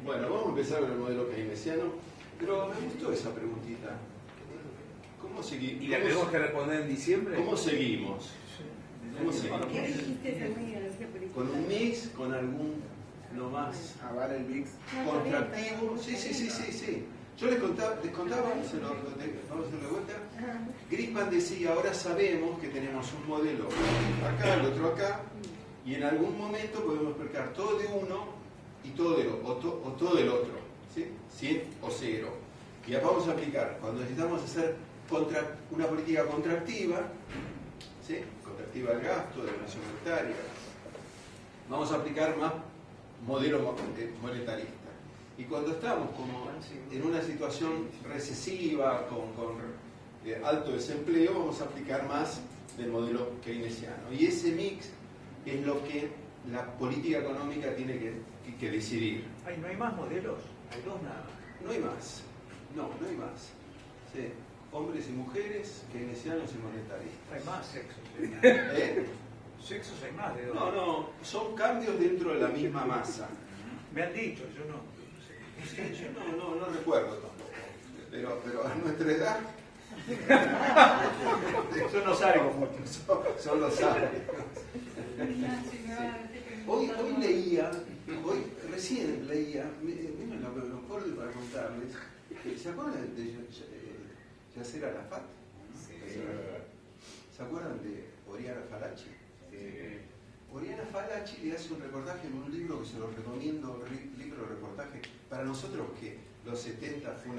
Bueno, vamos a empezar con el modelo keynesiano, pero me gustó esa preguntita. ¿Cómo seguimos? ¿Y la tenemos que responder en diciembre? ¿Cómo seguimos? ¿Cómo seguimos? ¿Qué dijiste amiga? ¿Con un mix? ¿Con algún no más? ¿Avala el mix? ¿Contractivo? Sí. Yo les contaba, vamos a hacerlo de vuelta. Grisman decía, ahora sabemos que tenemos un modelo acá, el otro acá, y en algún momento podemos explicar todo de uno y todo del otro, o todo del otro, ¿sí? 100 o 0. Y vamos a aplicar, cuando necesitamos hacer una política contractiva, ¿sí? Contractiva al gasto, de emisión monetaria, vamos a aplicar más modelo monetarista. Y cuando estamos como en una situación recesiva, con alto desempleo, vamos a aplicar más del modelo keynesiano. Y ese mix es lo que la política económica tiene que decidir. Ay, ¿no hay más modelos? Hay dos nada más. No hay más. No hay más. Sí. Hombres y mujeres, keynesianos y monetaristas. Hay más sexos. Sexos hay más de dos. No, son cambios dentro de la misma masa. Me han dicho, yo no. Yo no recuerdo tampoco. Pero a nuestra edad. Yo no salgo mucho. Son los sabios. Hoy recién leía, me lo acuerdo para contarles, ¿se acuerdan de Yasser Arafat? ¿Se acuerdan de Oriana Fallaci? Oriana Fallaci le hace un reportaje en un libro que se los recomiendo, libro de reportaje, para nosotros que los 70 fue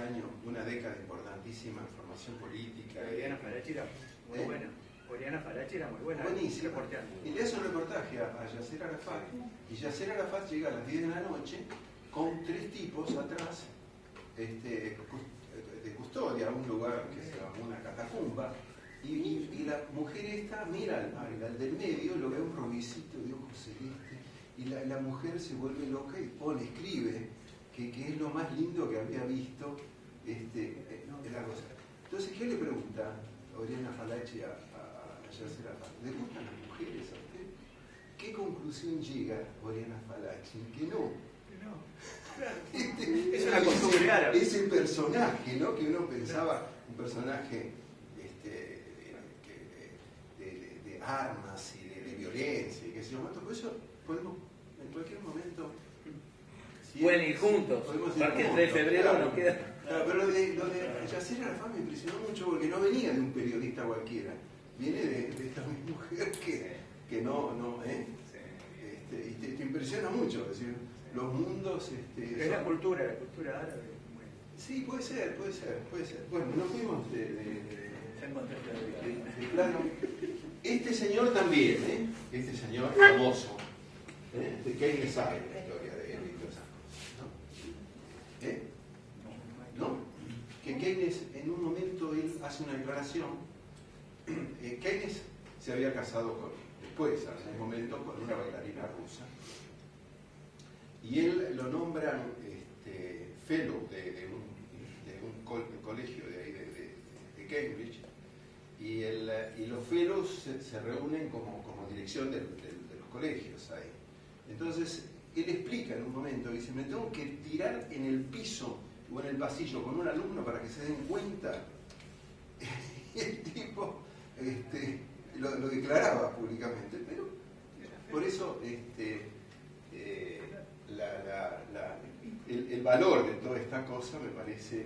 una década importantísima en formación política. Oriana Fallaci era muy buena. Oriana Fallaci era muy buena. Buenísimo. Reporteando. Y le hace un reportaje a Yasser Arafat, y Yasser Arafat llega a las 10 de la noche con 3 tipos atrás de custodia, a un lugar que se llama una catacumba, y la mujer esta mira al del medio, lo ve un robicito de ojos celeste, y la mujer se vuelve loca y escribe que es lo más lindo que había visto la cosa. Entonces, ¿qué le pregunta Oriana Fallaci a Yasser Arafat? ¿Le gustan las mujeres a usted? ¿Qué conclusión llega Oriana Fallaci? Que no. Es una costumbre árabe. Ese personaje, ¿no? Que uno pensaba, un personaje de armas y de violencia y qué sé yo. Por eso podemos en cualquier momento pueden ir juntos, porque el 3 de febrero claro, nos queda. Claro, pero lo de Yasser Arafat me impresionó mucho porque no venía de un periodista cualquiera, viene de esta mujer que y te impresiona mucho, es decir, los mundos. Es la cultura árabe. Sí, puede ser. Bueno, nos fuimos de plano. Este señor también, este señor famoso, de Keynes sabe la historia de él y todas esas cosas, ¿no? Que Keynes, en un momento, él hace una declaración. Keynes se había casado después, en un momento, con una bailarina rusa. Y él lo nombran fellow de un colegio de ahí de Cambridge, y los fellows se reúnen como dirección de los colegios ahí. Entonces, él explica en un momento, dice, me tengo que tirar en el piso o en el pasillo con un alumno para que se den cuenta. Y el tipo lo declaraba públicamente, pero por eso el valor de toda esta cosa me parece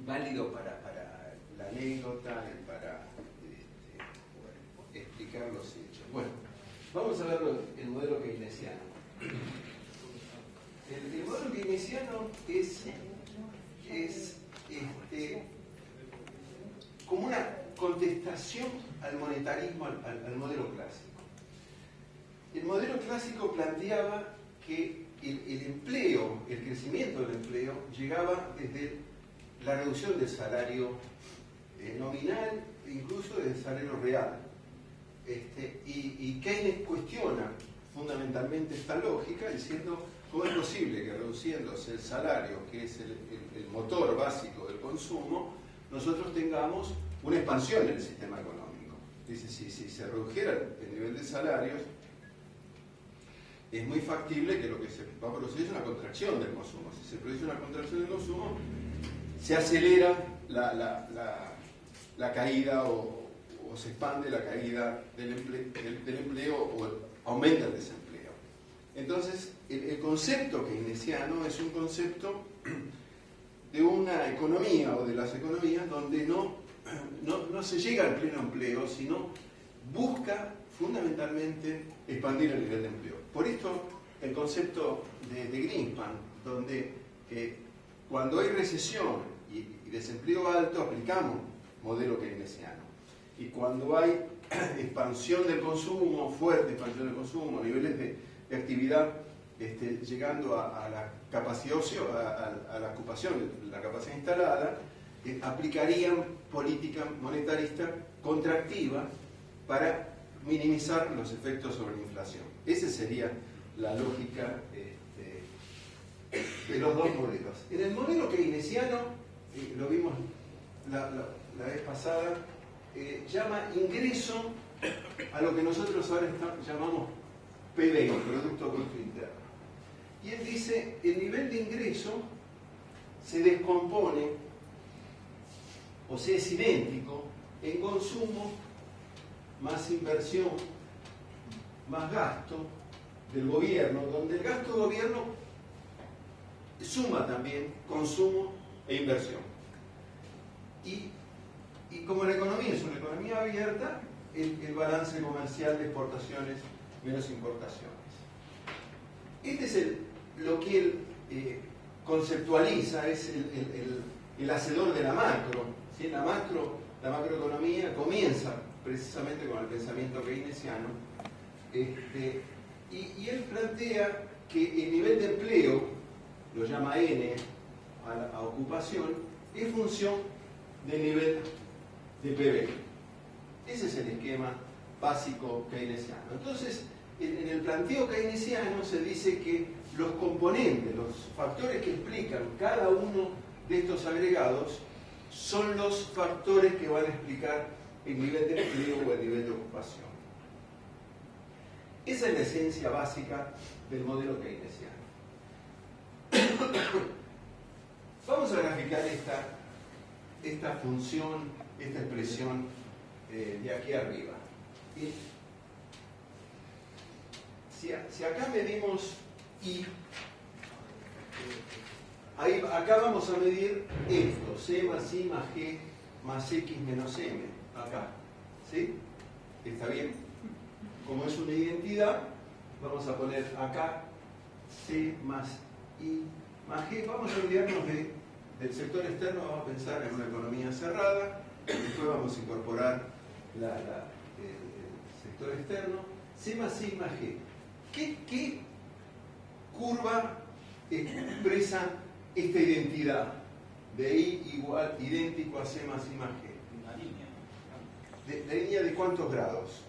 válido para la anécdota y para explicar los hechos. Bueno, vamos a ver el modelo keynesiano. El modelo keynesiano es como una contestación al monetarismo, al modelo clásico. El modelo clásico planteaba que el empleo, el crecimiento del empleo, llegaba desde la reducción del salario nominal e incluso del salario real. Y Keynes cuestiona fundamentalmente esta lógica, diciendo cómo es posible que reduciéndose el salario, que es el motor básico del consumo, nosotros tengamos una expansión en el sistema económico. Dice, si se redujera el nivel de salarios, es muy factible que lo que se va a producir es una contracción del consumo. Si se produce una contracción del consumo, se acelera la caída o se expande la caída del empleo o aumenta el desempleo. Entonces, el concepto keynesiano es un concepto de una economía o de las economías donde no se llega al pleno empleo, sino busca fundamentalmente expandir el nivel de empleo. Por esto, el concepto de Greenspan, donde cuando hay recesión y desempleo alto, aplicamos modelo keynesiano. Y cuando hay expansión del consumo, fuerte expansión del consumo, niveles de actividad llegando a la capacidad a la ocupación, la capacidad instalada, aplicarían política monetarista contractiva para minimizar los efectos sobre la inflación. Esa sería la lógica de los dos modelos. En el modelo keynesiano, lo vimos la vez pasada, llama ingreso a lo que nosotros ahora llamamos PBI, Producto Bruto Interno. Y él dice, el nivel de ingreso se descompone, o sea, es idéntico en consumo más inversión más gasto del gobierno, donde el gasto del gobierno suma también consumo e inversión. Y como la economía es una economía abierta, el balance comercial de exportaciones menos importaciones. Este es lo que él conceptualiza, es el hacedor de la macro. ¿Sí? La macroeconomía comienza precisamente con el pensamiento keynesiano, y él plantea que el nivel de empleo, lo llama N a ocupación, es función del nivel de PBI. Ese es el esquema básico keynesiano. Entonces, en el planteo keynesiano se dice que los componentes, los factores que explican cada uno de estos agregados son los factores que van a explicar el nivel de empleo o el nivel de ocupación. Esa es la esencia básica del modelo keynesiano. Vamos a graficar esta función, esta expresión de aquí arriba. Si acá medimos I, acá vamos a medir esto, C más I más G más X menos M, acá, ¿sí? ¿Está bien? Como es una identidad, vamos a poner acá C más I más G. Vamos a olvidarnos del sector externo, vamos a pensar en una economía cerrada, después vamos a incorporar el sector externo. C más I más G. ¿Qué curva expresa esta identidad de I igual idéntico a C más I más G? Una línea. ¿La línea de cuántos grados?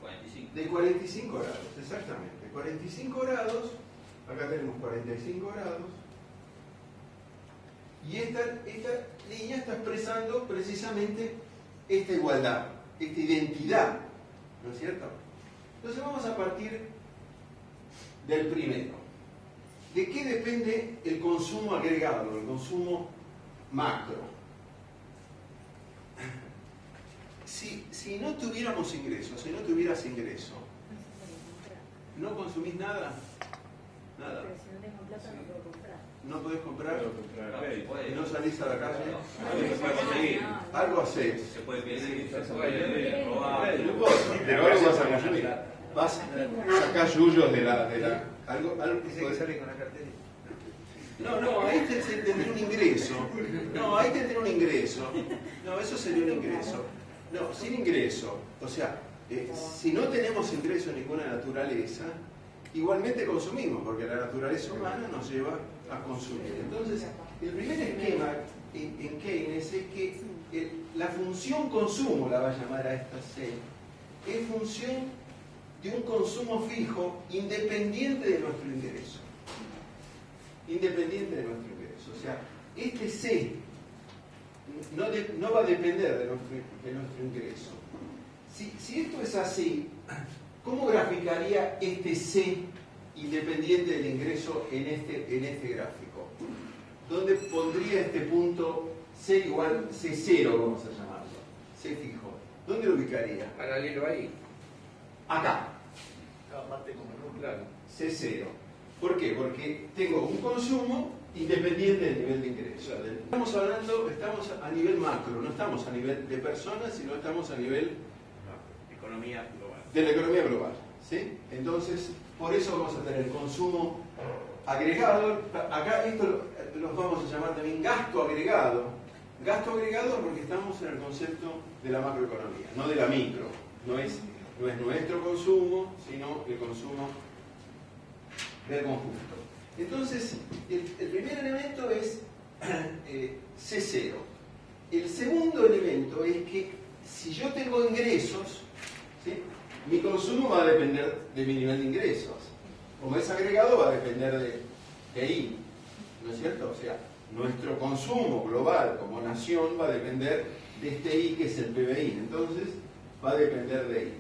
45. De 45 grados, exactamente. 45 grados, acá tenemos 45 grados, y esta línea está expresando precisamente esta igualdad, esta identidad, ¿no es cierto? Entonces vamos a partir del primero. ¿De qué depende el consumo agregado, el consumo macro? Si no tuviéramos ingresos, si no tuvieras ingreso, ¿no consumís nada? Nada. Pero si no tengo plata no puedo comprar. ¿No podés comprar? puede. ¿No salís a la calle? Se puede conseguir. Algo hacés. Se puede pedir, se puede robar. No importa, pero algo vas a consumir. Vas a sacar yuyos de la algo Dice que sale con la cartera. No, ahí tendría un ingreso. No, ahí tendría un ingreso. No, eso sería un ingreso. No, sin ingreso. O sea, si no tenemos ingreso en ninguna naturaleza, igualmente consumimos, porque la naturaleza humana nos lleva a consumir. Entonces, el primer esquema en Keynes es que la función consumo, la va a llamar a esta C, es función de un consumo fijo independiente de nuestro ingreso. Independiente de nuestro ingreso. O sea, este C no va a depender de nuestro ingreso. Si esto es así, ¿cómo graficaría este C independiente del ingreso en este gráfico. ¿Dónde pondría este punto C igual C0, vamos a llamarlo? C fijo. ¿Dónde lo ubicaría? Paralelo ahí. Acá. Cada parte como número. Claro. C0. ¿Por qué? Porque tengo un consumo independiente del nivel de ingreso. Estamos a nivel macro, no estamos a nivel de personas, sino estamos a nivel Economía global. de la economía global. ¿Sí? Entonces, por eso vamos a tener consumo agregado. Acá esto los vamos a llamar también gasto agregado. Gasto agregado porque estamos en el concepto de la macroeconomía, no de la micro. No es nuestro consumo, sino el consumo del conjunto. Entonces, el primer elemento es C0. El segundo elemento es que si yo tengo ingresos, ¿sí?, mi consumo va a depender de mi nivel de ingresos. Como es agregado, va a depender de I, ¿no es cierto? O sea, nuestro consumo global como nación va a depender de este I, que es el PBI. Entonces, va a depender de I.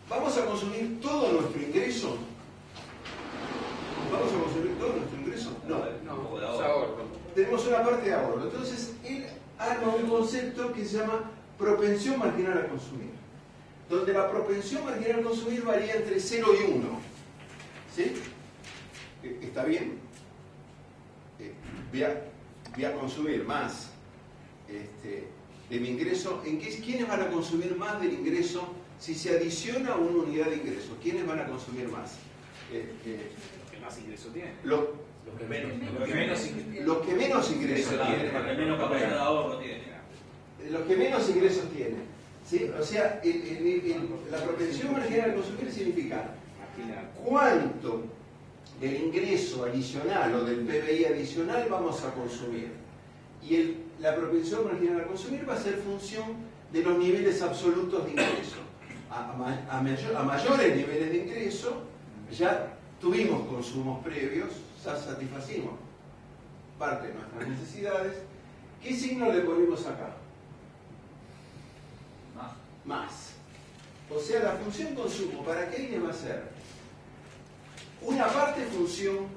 ¿Vamos a consumir todo nuestro ingreso? ¿Vamos a consumir todo nuestro ingreso? No. No, es ahorro. Tenemos una parte de ahorro. Entonces, él arma un concepto que se llama propensión marginal a consumir, donde la propensión marginal a consumir varía entre 0 y 1. ¿Sí? ¿Está bien? Voy a consumir más de mi ingreso. ¿Quiénes van a consumir más del ingreso si se adiciona una unidad de ingreso? ¿Quiénes van a consumir más? Los que más ingreso tienen. Los que menos ingresos tienen. Los que menos capacidad de ahorro tienen. Los que menos ingresos tienen. ¿Sí? O sea, la propensión marginal al consumir significa cuánto del ingreso adicional o del PBI adicional vamos a consumir. Y la propensión marginal al consumir va a ser función de los niveles absolutos de ingreso. A mayores niveles de ingreso, ya tuvimos consumos previos, ya satisfacimos parte de nuestras necesidades. ¿Qué signo le ponemos acá? Más. O sea, la función consumo, ¿para qué va a ser? Una parte función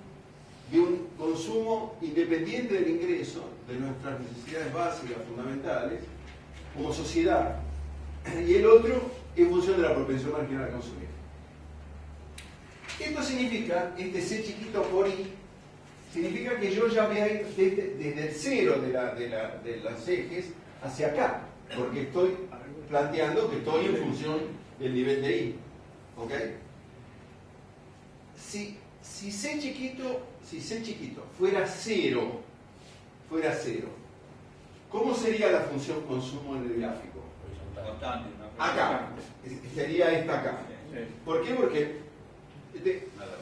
de un consumo independiente del ingreso, de nuestras necesidades básicas, fundamentales, como sociedad, y el otro en función de la propensión marginal a consumir. Esto significa, este C chiquito por I, significa que yo ya voy a ir desde el cero de los ejes hacia acá, porque estoy planteando que estoy en función del nivel de I. ¿Ok? Si C chiquito fuera cero, ¿cómo sería la función consumo en el gráfico? Constante. Acá, sería esta acá. ¿Por qué? Porque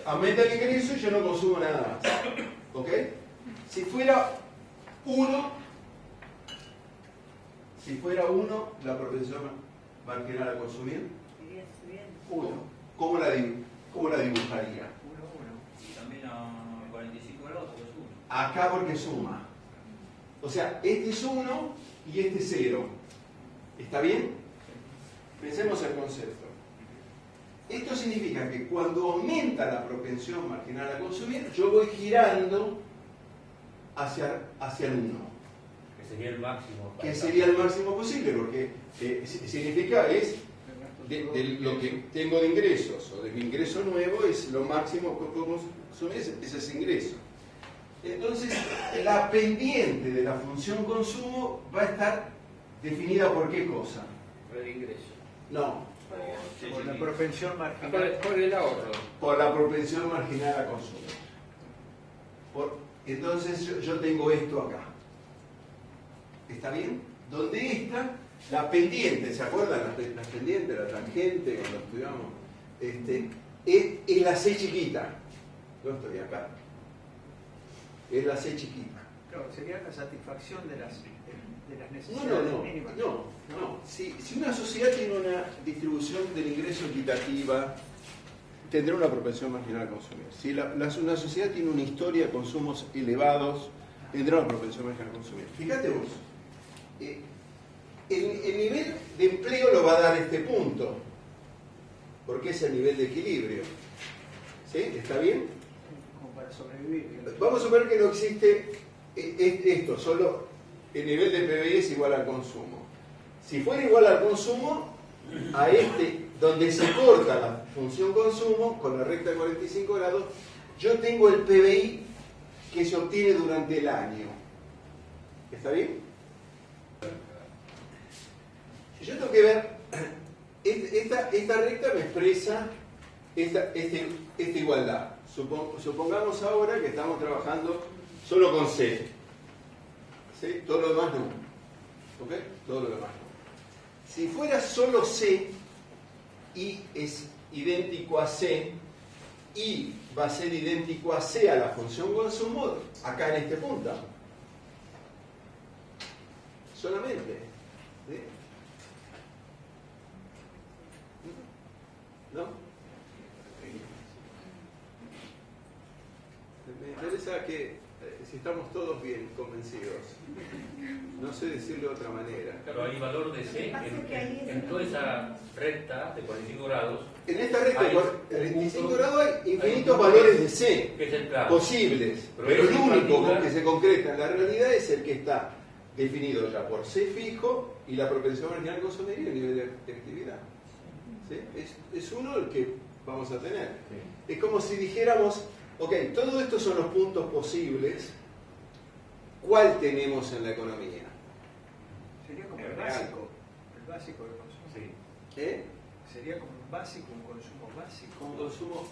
aumenta el ingreso y yo no consumo nada más. ¿Ok? Si fuera 1, la propensión marginal a consumir, 1. ¿Cómo la dibujaría? Y también a 45 grados porque suma. Acá porque suma. O sea, este es 1 y este es 0. ¿Está bien? Pensemos el concepto. Esto significa que cuando aumenta la propensión marginal a consumir, yo voy girando hacia el 1. Que sería el máximo. Que sería el máximo posible, porque significa es de lo que tengo de ingresos o de mi ingreso nuevo es lo máximo que puedo consumir, es ese ingreso. Entonces, la pendiente de la función consumo va a estar definida por qué cosa. Por el ingreso. No, Por la propensión marginal. Por el ahorro. por la propensión marginal a consumir. Entonces yo tengo esto acá. ¿Está bien? Donde está la pendiente, ¿se acuerdan? La pendiente, la tangente, cuando estudiamos, es la C chiquita. Yo estoy acá. Es la C chiquita. Claro, sería la satisfacción de las necesidades mínimas. No. Si una sociedad tiene una distribución del ingreso equitativa, tendrá una propensión marginal a consumir. Si una sociedad tiene una historia de consumos elevados, tendrá una propensión marginal a consumir. Fíjate vos, el nivel de empleo lo va a dar este punto, porque es el nivel de equilibrio. ¿Sí? ¿Está bien? Como para sobrevivir. Vamos a suponer que no existe esto, solo el nivel de PBI es igual al consumo. Si fuera igual al consumo, a donde se corta la función consumo, con la recta de 45 grados, yo tengo el PBI que se obtiene durante el año. ¿Está bien? Si yo tengo que ver, esta recta me expresa esta igualdad. Supongamos ahora que estamos trabajando solo con C. ¿Sí? Todo lo demás no. ¿Ok? Todo lo demás no. Si fuera solo C, I es idéntico a C, I va a ser idéntico a C a la función consumo acá en este punto. Solamente. ¿Sí? ¿No? Me interesa que si estamos todos bien convencidos, no sé decirlo de otra manera. Claro, hay valor de C en toda esa recta de 45 grados. En esta recta de 45 grados hay infinitos valores de C que es el plano posibles, pero el único que se concreta en la realidad es el que está definido ya por C fijo y la propensión marginal consumir y el nivel de actividad. ¿Sí? Es uno el que vamos a tener. Es como si dijéramos, ok, todo esto son los puntos posibles. ¿Cuál tenemos en la economía? Sería como el básico del consumo. Sí. Sería como un básico, un consumo básico. Un consumo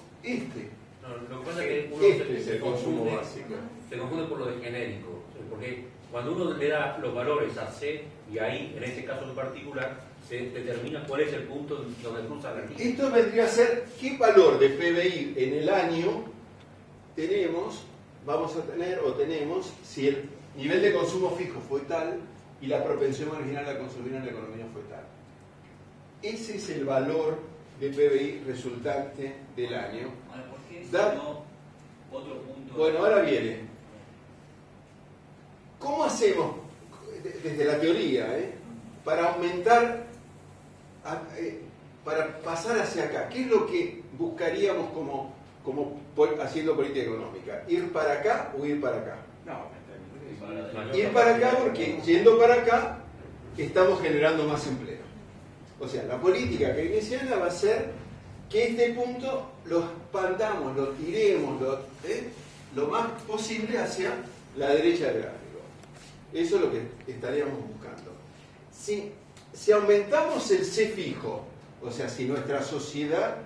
No, lo que pasa es que uno es el consumo básico. Se confunde por lo de genérico, porque cuando uno le da los valores a C y ahí, en este caso en particular, se determina cuál es el punto donde cruza la línea. Esto vendría a ser qué valor de PBI en el año vamos a tener o tenemos si el nivel de consumo fijo fue tal y la propensión marginal a consumir en la economía fue tal. Ese es el valor de PBI resultante del año. Ahora, ¿por qué si Da- no otro punto? Bueno, ahora viene. ¿Cómo hacemos, desde la teoría, para aumentar, para pasar hacia acá? ¿Qué es lo que buscaríamos como haciendo política económica? ¿Ir para acá o ir para acá? Ir para acá porque yendo para acá estamos generando más empleo. O sea, la política keynesiana va a ser que este punto lo expandamos, lo tiremos lo más posible hacia la derecha del gráfico. Eso es lo que estaríamos buscando. Si aumentamos el C fijo, o sea, si nuestra sociedad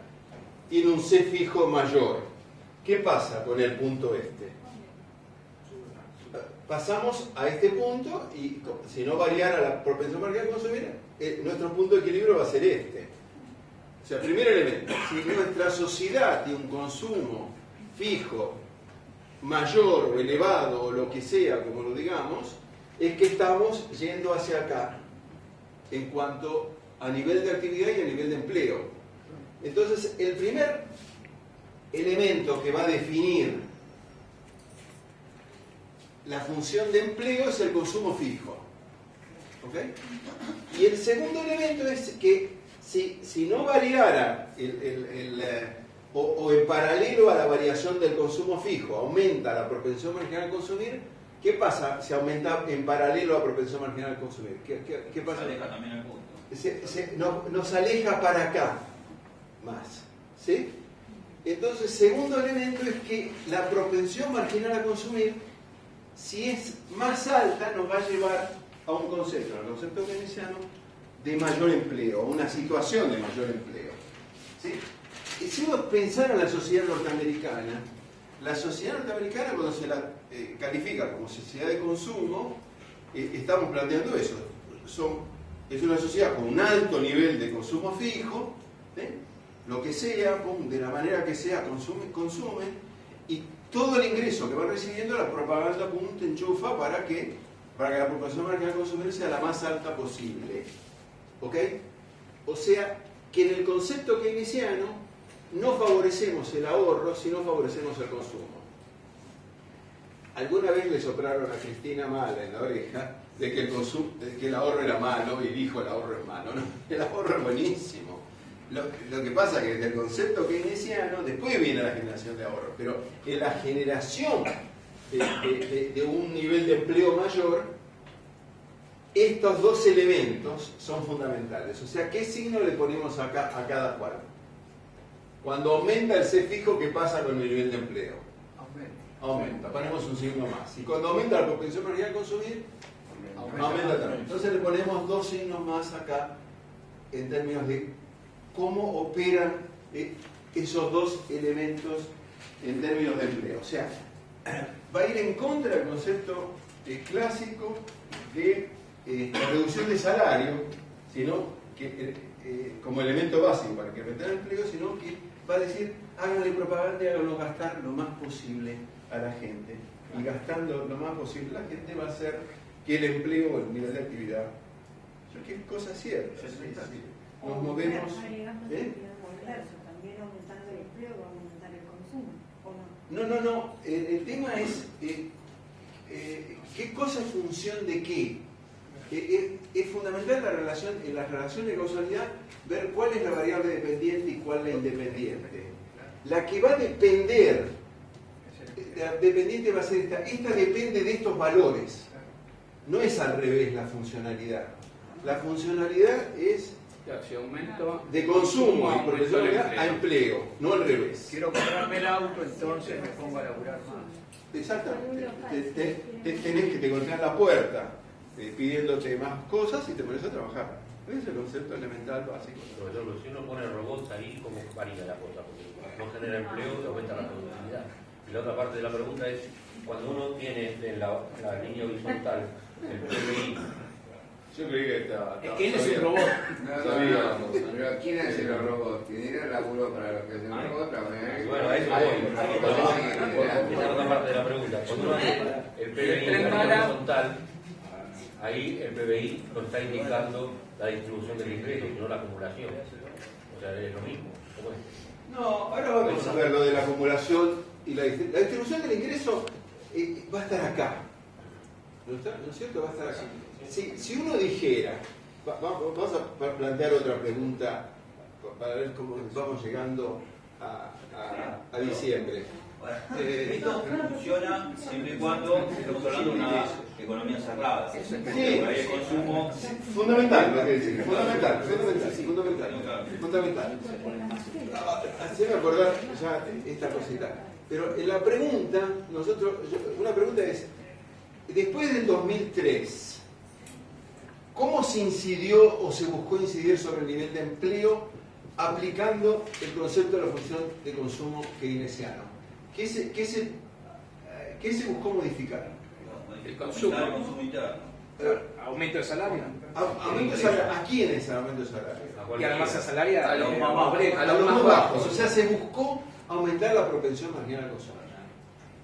tiene un C fijo mayor, ¿qué pasa con el punto este? Pasamos a este punto y si no variara la propensión marginal a consumir, nuestro punto de equilibrio va a ser este. O sea, primer elemento, si nuestra sociedad tiene un consumo fijo mayor o elevado o lo que sea, como lo digamos, es que estamos yendo hacia acá en cuanto a nivel de actividad y a nivel de empleo. Entonces, el primer elemento que va a definir la función de empleo es el consumo fijo. ¿Ok? Y el segundo elemento es que si no variara o en paralelo a la variación del consumo fijo aumenta la propensión marginal a consumir, ¿qué pasa si aumenta en paralelo a la propensión marginal a consumir? ¿Qué pasa? Se aleja también el punto. Nos aleja para acá más. ¿Sí? Entonces, segundo elemento es que la propensión marginal a consumir, si es más alta, nos va a llevar a un concepto, al concepto keynesiano, de mayor empleo, a una situación de mayor empleo. ¿Sí? Y si uno pensara en la sociedad norteamericana, cuando se la califica como sociedad de consumo, estamos planteando eso. Es una sociedad con un alto nivel de consumo fijo, lo que sea, de la manera que sea, consume, y todo el ingreso que van recibiendo, la propaganda te enchufa para que la proporción marginal a consumir sea la más alta posible. ¿Ok? O sea, que en el concepto keynesiano no favorecemos el ahorro, sino favorecemos el consumo. Alguna vez le soplaron a Cristina Mala en la oreja de que el ahorro era malo y dijo el ahorro es malo. ¿No? El ahorro es buenísimo. Lo que pasa es que desde el concepto keynesiano después viene la generación de ahorro, pero en la generación de un nivel de empleo mayor, estos dos elementos son fundamentales. O sea, ¿qué signo le ponemos acá a cada cual? Cuando aumenta el C fijo, ¿qué pasa con el nivel de empleo? Aumenta, ponemos un signo más. Y cuando aumenta la propensión marginal a consumir, aumenta también. Entonces le ponemos dos signos más acá en términos de cómo operan esos dos elementos en términos de empleo. O sea, va a ir en contra del concepto clásico de reducción de salario, sino que como elemento básico para incrementar el empleo, sino que va a decir, háganle propaganda y háganlo gastar lo más posible a la gente. Y gastando lo más posible la gente va a hacer que el empleo o el nivel de actividad, que es cosa cierta. Nos movemos. También aumentando el empleo va a aumentar el consumo, ¿o no? No. El tema es qué cosa es función de qué. Es fundamental en la relación de causalidad ver cuál es la variable dependiente y cuál la independiente. La que va a depender, la dependiente va a ser esta. Esta depende de estos valores. No es al revés la funcionalidad. La funcionalidad es de consumo y proporcionalidad a empleo, no al revés. Quiero comprarme el auto, entonces me pongo a laburar más. Exactamente. Tenés que te golpean la puerta pidiéndote más cosas y te pones a trabajar. Ese es el concepto elemental básico. Pero si uno pone robots ahí, ¿cómo varía la cosa? Porque no genera empleo y aumenta la productividad. Y la otra parte de la pregunta es, cuando uno tiene en la línea horizontal el PBI. Yo creí que estaba. ¿Quién es el robot? No, ¿quién hace los robots? ¿Quién era el laburo para los que hacen los robots? Bueno, a eso voy. Esa es otra parte de la pregunta. Cuando uno hace el PBI en la línea horizontal, ahí el PBI nos está indicando la distribución del ingreso, no la acumulación. O sea, es lo mismo. ¿Cómo es? No, ahora vamos a ver lo de la acumulación y la distribución del ingreso va a estar acá. ¿No es cierto? Va a estar acá. Si uno dijera, vamos a plantear otra pregunta para ver cómo vamos llegando a diciembre. Esto funciona siempre y cuando estamos hablando de una economía cerrada. Sí, ahí el consumo. Fundamental, lo que decir. Fundamental. Haceme acordar ya esta cosita. Pero en la pregunta, una pregunta es, después del 2003, ¿cómo se incidió o se buscó incidir sobre el nivel de empleo aplicando el concepto de la función de consumo keynesiano? ¿Qué se buscó modificar? El consumo. El consumo interno. Aumento de salario. ¿Aumento de salario? ¿A quién es el aumento de salario? Y a la masa salarial. A los más bajos. A los más bajos. O sea, se buscó aumentar la propensión marginal al consumo.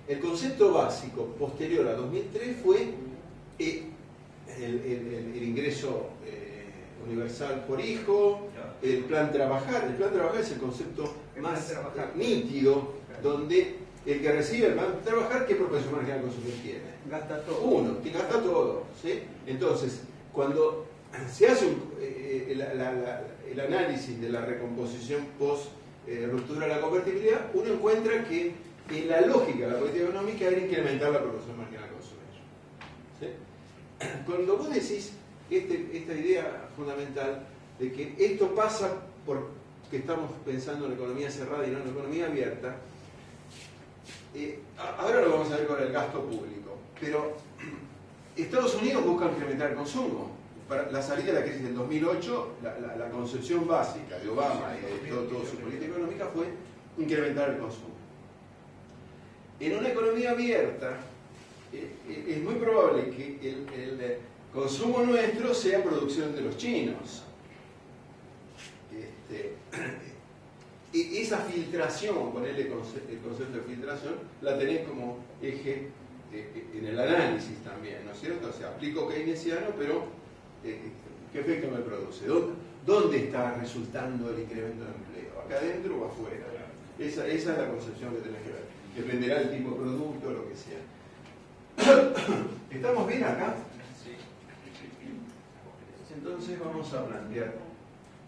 El concepto básico posterior a 2003 fue el ingreso universal por hijo, el plan trabajar. El plan trabajar es el concepto más nítido, donde el que recibe el plan trabajar, ¿qué propensión marginal al consumir tiene? Gasta todo. Uno, que gasta todo. ¿Sí? Entonces, cuando se hace el análisis de la recomposición post ruptura de la convertibilidad, uno encuentra que en la lógica de la política económica era incrementar la proporción marginal al consumir. ¿Sí? Cuando vos decís esta idea fundamental de que esto pasa porque estamos pensando en economía cerrada y no en economía abierta, ahora lo vamos a ver con el gasto público, pero Estados Unidos busca incrementar el consumo. Para la salida de la crisis del 2008, la concepción básica de Obama y de toda su política económica fue incrementar el consumo. En una economía abierta, es muy probable que el consumo nuestro sea producción de los chinos. Y esa filtración, ponerle el concepto de filtración, la tenés como eje en el análisis también, ¿no es cierto? O sea, aplico keynesiano, pero ¿qué efecto me produce? ¿Dónde está resultando el incremento de empleo? ¿Acá adentro o afuera? Esa es la concepción que tenés que ver. Dependerá del tipo de producto, lo que sea. ¿Estamos bien acá? Entonces vamos a plantear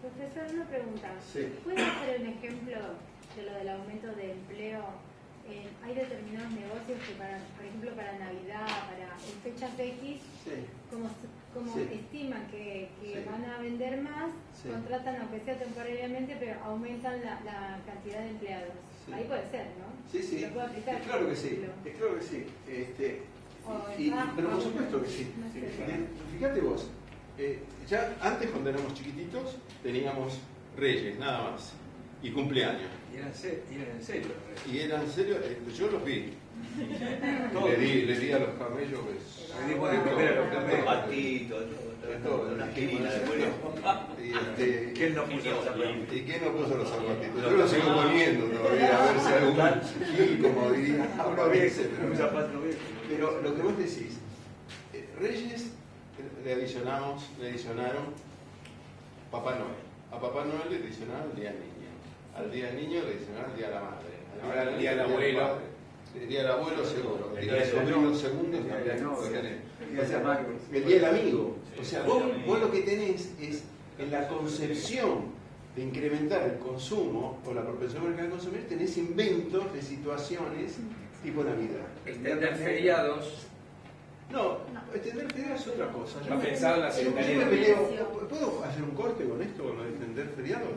Profesor, una pregunta. Sí. ¿Puede hacer un ejemplo de lo del aumento de empleo? Hay determinados negocios que, por ejemplo, para Navidad, en fechas X, Sí. como Sí. estiman que Sí. van a vender más, Sí. contratan, aunque sea temporariamente, pero aumentan la cantidad de empleados. Sí. Ahí puede ser, ¿no? Sí, sí. ¿Lo puedo aplicar? Claro que sí. Por ejemplo. Claro que sí. Pero por supuesto que sí. No sé. Fíjate vos, ya antes cuando éramos chiquititos teníamos reyes, nada más, y cumpleaños. Y eran en serio. Y eran serios, yo los vi. Le di a los camellos, pues. Le dimos de comer a los camellos. Gatito, todo, una sí, esquina sí. después. ¿Quién no puso los zapatitos? ¿Y quién no puso los zapatitos? Yo los sigo poniendo todavía, a ver si algún gil, como diría, Uno viejo, pero un zapato viejo. Pero lo que vos decís, Reyes le adicionaron Papá Noel. A Papá Noel le adicionaron el Día del Niño. Al Día del Niño le adicionaron el Día de la Madre. Ahora el Día del Abuelo. El Día del Abuelo seguro. El Día del Entonces, Sobrino segundo El Día también. del novio. O sea, el Día del Amigo. O sea, vos lo que tenés es en la concepción de incrementar el consumo o la propensión mercantil a consumir, tenés inventos de situaciones tipo Navidad. Extender feriados. No, extender feriados es otra cosa. ¿No ha pensado en la Yo me secretaría? peleo. ¿Puedo hacer un corte con esto, con lo de extender feriados?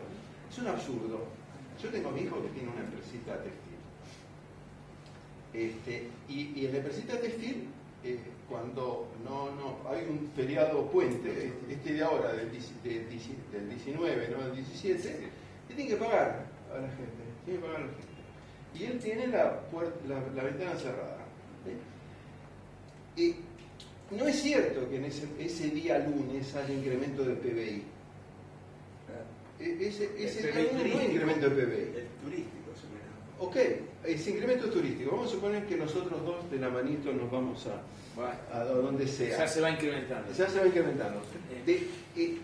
Es un absurdo. Yo tengo a mi hijo que tiene una empresita textil. Y en la empresita textil, cuando no hay un feriado puente, de ahora, del 19, no del 17, y tiene que pagar a la gente. Y él tiene la ventana cerrada. Y no es cierto que en ese día lunes haya incremento del PBI. Ese día lunes no hay incremento del PBI. El turístico, seguramente. Ok, es incremento turístico. Vamos a suponer que nosotros dos de la manito nos vamos a donde sea. Ya se va incrementando. Ya se va incrementando.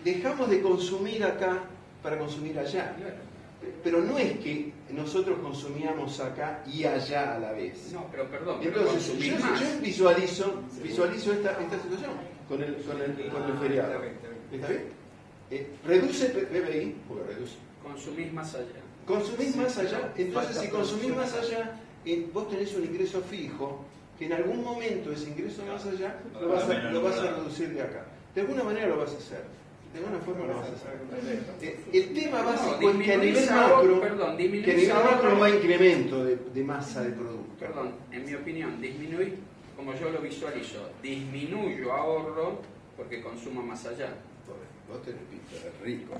Dejamos de consumir acá para consumir allá. Pero no es que nosotros consumíamos acá y allá a la vez. No, pero perdón, pero Entonces, consumís más. yo visualizo esta situación con el feriado. ¿Está bien? Reduce PBI, porque reduce. Consumís más allá. Consumís más allá, entonces si consumís más allá, vos tenés un ingreso fijo, que en algún momento ese ingreso más allá lo vas a reducir de acá. De alguna manera lo vas a hacer. De alguna forma lo vas a hacer. El tema básico es que a nivel macro no hay incremento de masa de producto. Perdón, en mi opinión, disminuir, como yo lo visualizo, disminuyo ahorro porque consumo más allá. Vos tenés pinta de rico.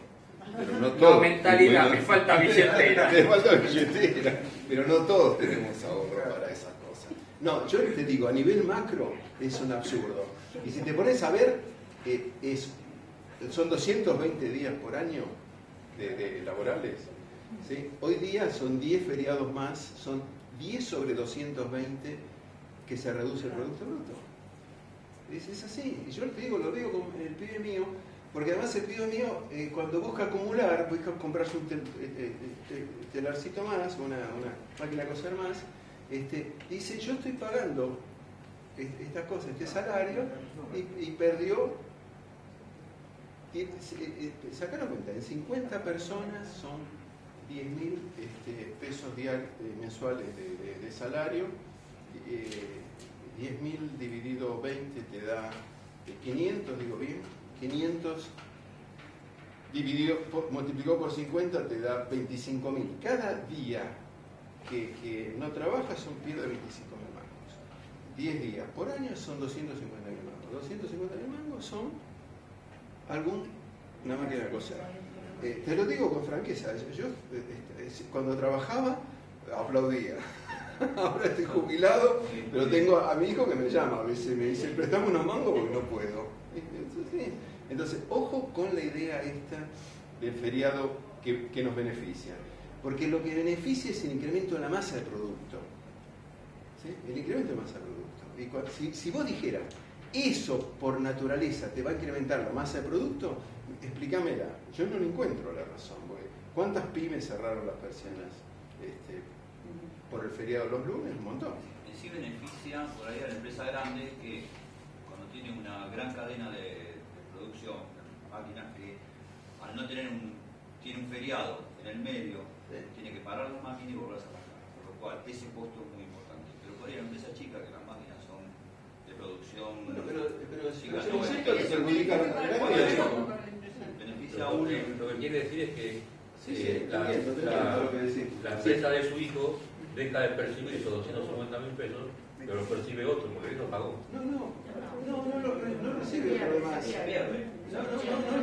Pero no No, todos. mentalidad, me falta billetera. Me falta billetera. Pero no todos tenemos ahorro para esas cosas. No, yo te digo, a nivel macro es un absurdo. Y si te pones a ver, son 220 días por año de laborales. ¿Sí? Hoy día son 10 feriados más, son 10 sobre 220 que se reduce el Producto Bruto. Es así. Y yo te digo, lo digo con el pibe mío, porque además el pibe mío, cuando busca acumular, busca comprarse un telarcito más, una máquina de coser más, dice, yo estoy pagando esta cosa, este salario, y perdió. Sacaron cuenta, en 50 personas son 10.000 pesos mensuales de salario, 10.000 dividido 20 te da 500, digo bien, 500 multiplicado por 50 te da 25.000. Cada día que no trabajas pierde 25.000 mangos. 10 días por año son 250.000 mangos. 250.000 mangos son una máquina de coser. Te lo digo con franqueza, yo cuando trabajaba aplaudía. Ahora estoy jubilado, pero tengo a mi hijo que me llama, a veces me dice, préstame unos mangos porque no puedo. Entonces, ojo con la idea esta del feriado que nos beneficia. Porque lo que beneficia es el incremento de la masa de producto. ¿Sí? El incremento de masa de producto. Y si vos dijeras, eso por naturaleza te va a incrementar la masa de producto, explícamela. Yo no le encuentro la razón. ¿Cuántas pymes cerraron las persianas por el feriado los lunes? Un montón. En sí beneficia por ahí a la empresa grande que cuando tiene una gran cadena de producción, máquinas que al no tener tiene un feriado en el medio, tiene que parar la máquina y volver a trabajar. Por lo cual, ese costo es muy importante. Pero por ahí, una empresa chica, que las máquinas son de producción. Bueno, pero si chica, ese concepto le perjudica a la beneficia a uno. Lo que quiere decir es que la empresa de su hijo deja de percibir esos 250.000 pesos, pero los percibe otro, porque él lo pagó. No recibe otro además. Se pierde. No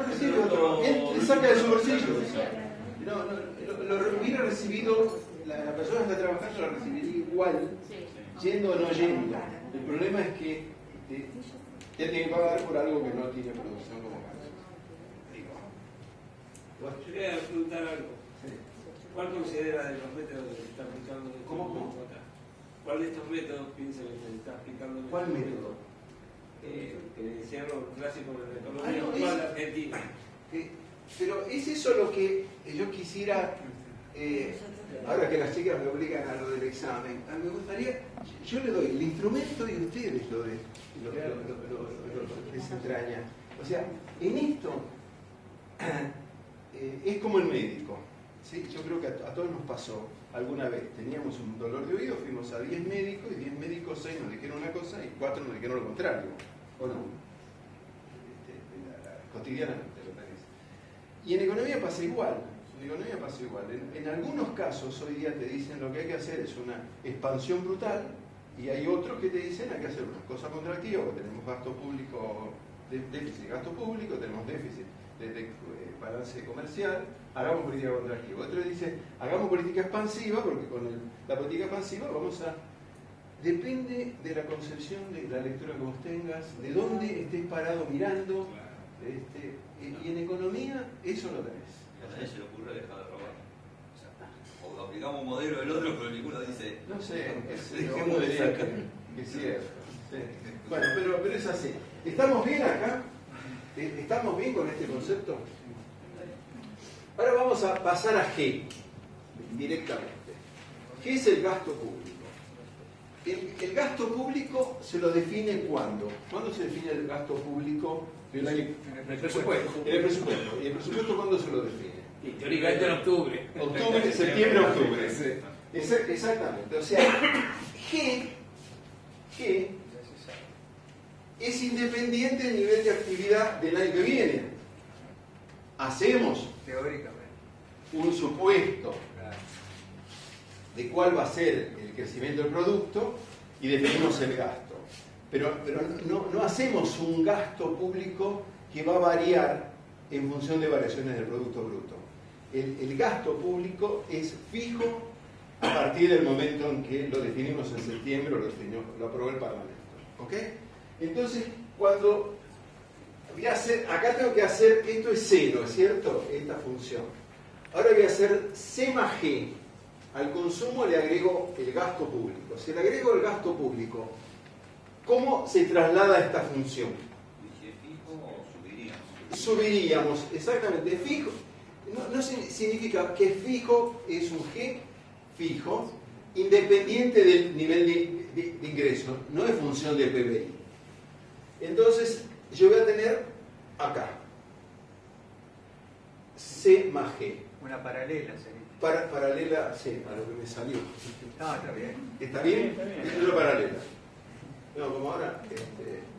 recibe otro. Él le saca de su bolsillo. Lo hubiera recibido, la persona que está trabajando lo recibiría igual, yendo o no yendo. El problema es que él tiene que pagar por algo que no tiene producción como caso. Yo quería preguntar algo. ¿Cuál considera de los métodos que se está aplicando? ¿Cómo? ¿Cuál de estos métodos piensa que se está aplicando? ¿Cuál método? Que decían los clásicos de la economía actual argentina. Pero es eso lo que yo quisiera, ahora que las chicas me obligan a lo del examen, me gustaría, yo le doy el instrumento y ustedes lo desentrañan. O sea, en esto es como el médico. ¿Sí? Yo creo que a todos nos pasó alguna vez. Teníamos un dolor de oído, fuimos a 10 médicos y 10 médicos, 6 nos dijeron una cosa y 4 nos dijeron lo contrario. ¿O no? Cotidianamente lo tenés. Y en economía pasa igual. En algunos casos hoy día te dicen lo que hay que hacer es una expansión brutal y hay otros que te dicen hay que hacer una cosa contractiva, porque tenemos gasto público, déficit de gasto público, tenemos déficit de balance comercial, hagamos política contractiva. Otro dice, hagamos política expansiva, porque con la política expansiva vamos a... Depende de la concepción, de la lectura que vos tengas, de dónde estés parado mirando, y en economía eso lo tenés. A nadie se le ocurre dejar de robar. O aplicamos un modelo del otro, pero ninguno dice... No sé, dejemos de ser que es cierto. Sí. Bueno, pero es así. ¿Estamos bien acá? ¿Estamos bien con este concepto? Ahora vamos a pasar a G, directamente. ¿Qué es el gasto público? El gasto público se lo define ¿cuándo? ¿Cuándo se define el gasto público? En el presupuesto. En el presupuesto. ¿Y el presupuesto cuándo se lo define? Y teóricamente en octubre. Octubre, septiembre, octubre. Exactamente. O sea, G es independiente del nivel de actividad del año que viene. Hacemos Teóricamente. un supuesto de cuál va a ser el crecimiento del producto y definimos el gasto. Pero no hacemos un gasto público que va a variar en función de variaciones del Producto Bruto. El gasto público es fijo a partir del momento en que lo definimos en septiembre o lo aprobó el Parlamento. ¿Ok? Entonces, cuando voy a hacer, acá tengo que hacer, esto es 0, ¿cierto? Esta función. Ahora voy a hacer C más G. Al consumo le agrego el gasto público. Si le agrego el gasto público, ¿cómo se traslada esta función? Si es fijo o subiríamos. Subiríamos, exactamente, fijo. No significa que fijo es un G fijo, independiente del nivel de ingreso, no es función del PBI. Entonces, yo voy a tener acá C más G. Una paralela sería. Paralela, sí, a lo que me salió. No, está bien. ¿Está bien? Es una paralela. No, como ahora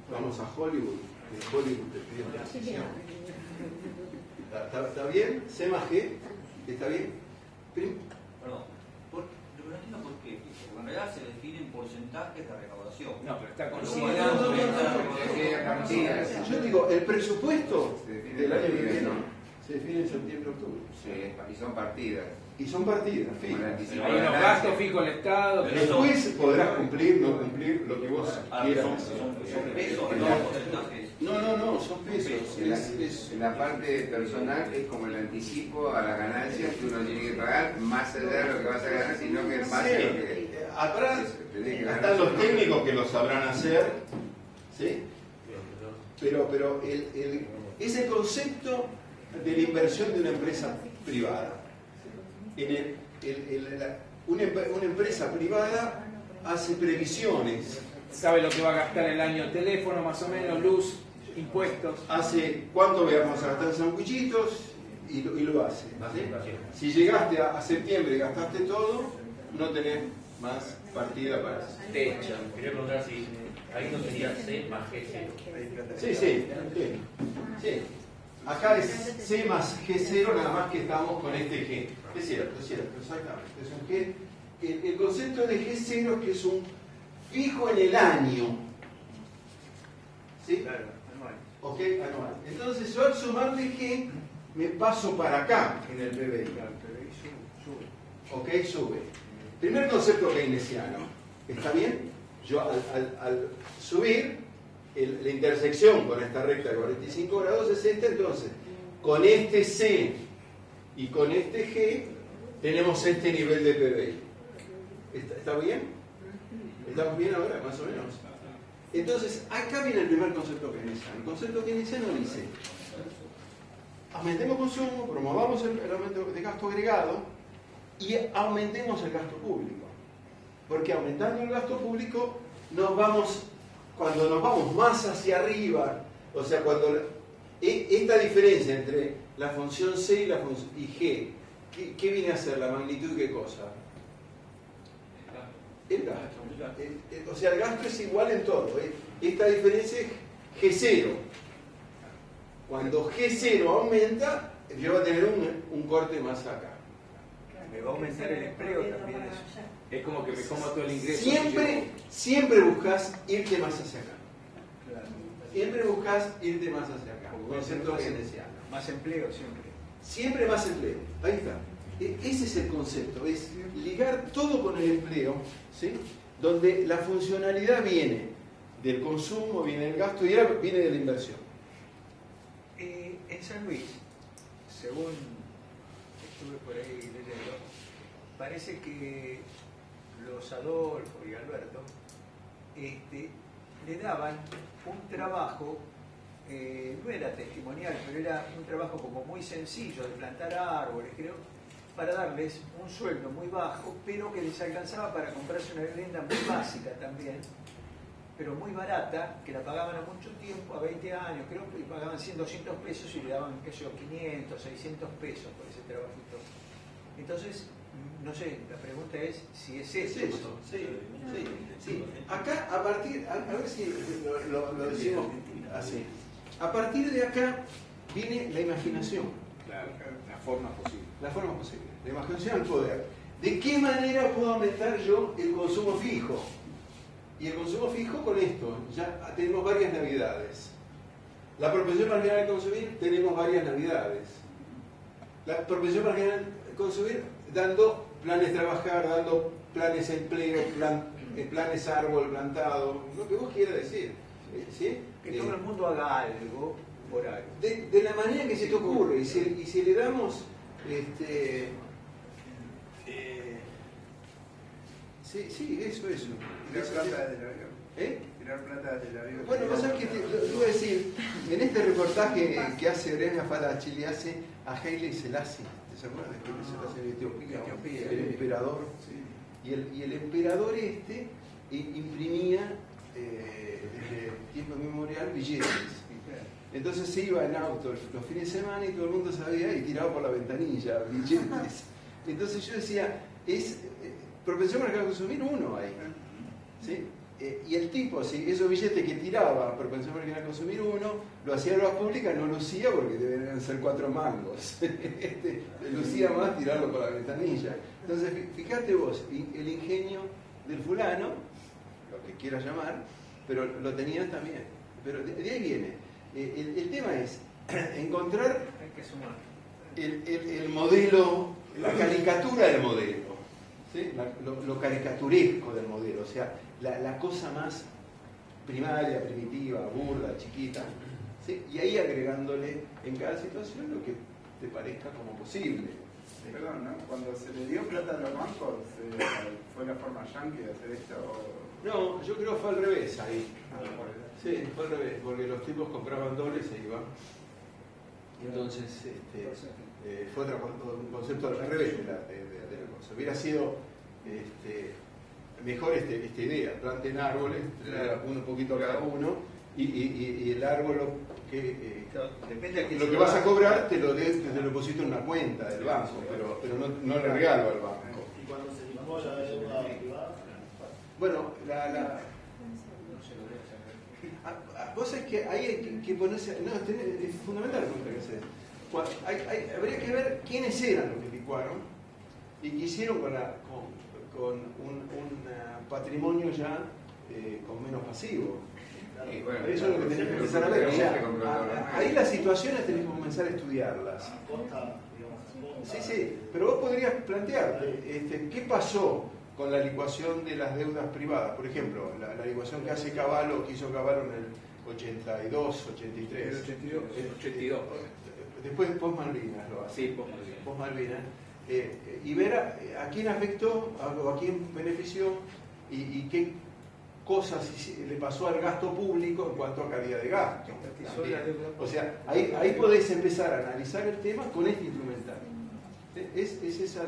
vamos a Hollywood, en Hollywood te piden la decisión. ¿Está bien? C más G, ¿está bien? Perdón, no entiendo por qué, porque en realidad se definen porcentajes de recaudación. No, pero está No, considerando. Yo digo, el presupuesto del año que viene se define en septiembre-octubre. Y son partidas. Y son partidas, Como la fijas. Hay unos gastos fijos del Estado. Después podrás cumplir, no cumplir lo que vos quieras. Son pesos, no porcentajes. No, son pesos. En la parte personal es como el anticipo a las ganancias que uno tiene que pagar, más allá de lo que vas a ganar, sino que más que... Atrás están los técnicos que lo sabrán hacer, ¿sí? Pero es el concepto de la inversión de una empresa privada. Una empresa privada hace previsiones. Sabe lo que va a gastar el año teléfono, más o menos, luz, impuestos. Hace cuánto vamos a gastar en sanguichitos y lo hace. ¿Sí? Si llegaste a septiembre y gastaste todo, no tenés más partida para eso. De hecho, quería preguntar si ahí no sería C más G0. Sí. Acá es C más G0, nada más que estamos con este G. Es cierto, exactamente. Es un G. El concepto de G0 es que es un fijo en el año. ¿Sí? Claro, anual. Ok, anual. Entonces yo al sumarle G me paso para acá en el PBI. Claro, el PBI sube. Ok, sube. Primer concepto keynesiano. ¿Está bien? Yo al subir, la intersección con esta recta de 45 grados es esta, entonces con este C y con este G tenemos este nivel de PBI. ¿Está bien? ¿Estamos bien ahora, más o menos? Entonces, acá viene el primer concepto keynesiano. El concepto keynesiano dice: aumentemos consumo, promovamos el aumento de gasto agregado y aumentemos el gasto público. Porque aumentando el gasto público, cuando nos vamos más hacia arriba, o sea, cuando esta diferencia entre la función C y G, ¿qué viene a ser? ¿La magnitud y qué cosa? El gasto. O sea, el gasto es igual en todo. Esta diferencia es G0. Cuando G0 aumenta, yo voy a tener un corte más acá. Me va a aumentar el empleo también eso. Es como que me como todo el ingreso. Siempre buscas irte más hacia acá. Claro. Siempre buscas irte más hacia acá. Concepto keynesiano. Más empleo siempre. Siempre más empleo. Ahí está. Ese es el concepto. Es ligar todo con el empleo, ¿sí? Donde la funcionalidad viene del consumo, viene del gasto y ahora viene de la inversión. En San Luis, según estuve por ahí leyendo, parece que los Adolfo y Alberto le daban un trabajo, no era testimonial, pero era un trabajo como muy sencillo de plantar árboles, creo, para darles un sueldo muy bajo, pero que les alcanzaba para comprarse una vivienda muy básica también, pero muy barata, que la pagaban a mucho tiempo, a 20 años, creo, y pagaban 100, 200 pesos y le daban, qué sé yo, 500, 600 pesos por ese trabajito. Entonces, no sé, la pregunta es si es eso. Es eso, sí. Acá, a ver si lo decimos así. A partir de acá viene la imaginación. Claro, la forma posible. La forma posible. La imaginación al poder. ¿De qué manera puedo aumentar yo el consumo fijo? Y el consumo fijo con esto, ya tenemos varias navidades. La propensión marginal de consumir, tenemos varias navidades. La propensión marginal de consumir, dando planes trabajar, dando planes empleo, planes árbol plantado, lo que vos quieras decir. ¿Sí? Que todo el mundo haga algo por algo. De la manera que se te ocurre, y si le damos sí, eso. Tirar plata del avión. Tirar plata del avión. Bueno, vos sabés que te voy a decir, en este reportaje que hace Brenda Falachi, le hace a Haile Selassie, ¿te acuerdas de Haile Selassie de Etiopía? El emperador. Sí. Y el emperador imprimía desde tiempo inmemorial billetes. Entonces se iba en auto los fines de semana y todo el mundo sabía y tiraba por la ventanilla billetes. Entonces yo decía, es propensión marginal a consumir uno ahí. ¿Sí? Y el tipo, si esos billetes que tiraba, propensión marginal a consumir uno, lo hacía en la pública, no lucía porque deberían ser 4 mangos. Lucía más tirarlo por la ventanilla. Entonces, fíjate vos, el ingenio del fulano, lo que quieras llamar, pero lo tenías también. Pero de ahí viene. El tema es encontrar el modelo, la caricatura del modelo, ¿sí? Lo caricaturesco del modelo, o sea, la cosa más primaria, primitiva, burda, chiquita, ¿sí? Y ahí agregándole en cada situación lo que te parezca como posible. Perdón, ¿no? Cuando se le dio plata a los bancos, ¿fue la forma yankee de hacer esto? No, yo creo que fue al revés ahí. Sí, fue al revés, porque los tipos compraban dólares y se iban. Entonces, fue un concepto al revés de la cosa. Hubiera sido mejor esta idea, planten árboles, un poquito cada uno, y el árbol que, Depende de lo que vas a cobrar te lo deposito en una cuenta del banco, pero no le regalo al banco. ¿Y cuando se licúa la deuda privada? Bueno, vos sabés que ahí hay que ponerse, no, es fundamental la pregunta que haces. Habría que ver quiénes eran los que licuaron y qué hicieron con un patrimonio ya con menos pasivo. Y bueno, Eso es lo que tenés que empezar a ver. O sea, ahí las situaciones tenés que comenzar a estudiarlas. A costa, digamos, Sí, sí, pero vos podrías plantearte qué pasó con la licuación de las deudas privadas. Por ejemplo, la licuación que hizo Cavallo en el 82, 83. El 82. Después de post-Malvinas lo hace. Sí, Post-Malvinas. Y ver a quién afectó, a quién benefició y qué cosas le pasó al gasto público en cuanto a calidad de gasto. O sea, ahí podés empezar a analizar el tema con este instrumental. Es esa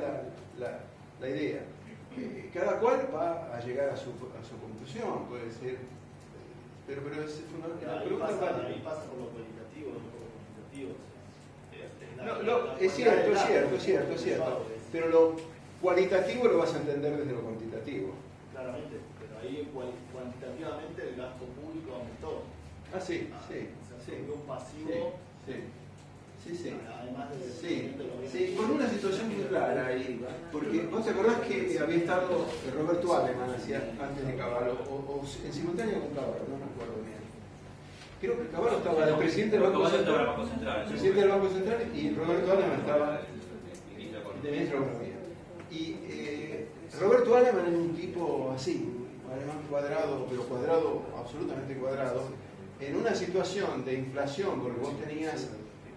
la idea. Cada cual va a llegar a su conclusión, puede ser, pero es fundamental. ahí pasa por lo cualitativo, no por lo cuantitativo. Es cierto, pero lo cualitativo lo vas a entender desde lo cuantitativo. Claramente, pero ahí cuantitativamente el gasto público aumentó. Sí. Se volvió un pasivo. Sí. Además de Sí, con una situación muy clara ahí. Porque vos te acordás que había estado Roberto Aleman antes de Cavallo, o en simultáneo con Cavallo, no me acuerdo bien. Creo que Cavallo estaba el presidente del Banco Central, y Roberto Aleman estaba de ministro de Economía. Y Roberto Aleman era un tipo así, un alemán cuadrado, pero cuadrado, absolutamente cuadrado, en una situación de inflación, porque vos tenías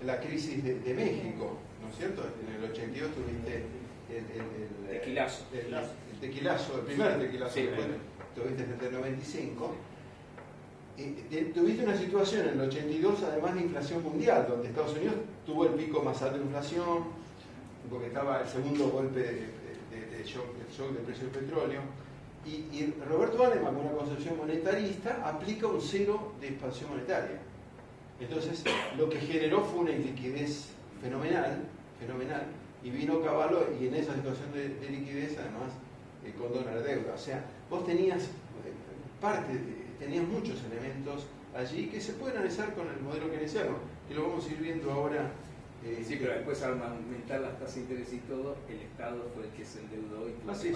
la crisis de México, ¿no es cierto? En el 82 tuviste el tequilazo. El primer tequilazo, sí, después tuviste desde el 95. Tuviste una situación en el 82, además de inflación mundial, donde Estados Unidos tuvo el pico más alto de inflación, porque estaba el segundo golpe de shock del precio del petróleo. Y Roberto Aleman, con una concepción monetarista, aplica un cero de expansión monetaria. Entonces, lo que generó fue una iliquidez fenomenal, y vino Cavallo y en esa situación de liquidez, además, condona la deuda. O sea, vos tenías tenías muchos elementos allí que se pueden analizar con el modelo keynesiano, y lo vamos a ir viendo ahora. Sí, pero después al aumentar las tasas de interés y todo, el Estado fue el que se endeudó y tuvo Sí, que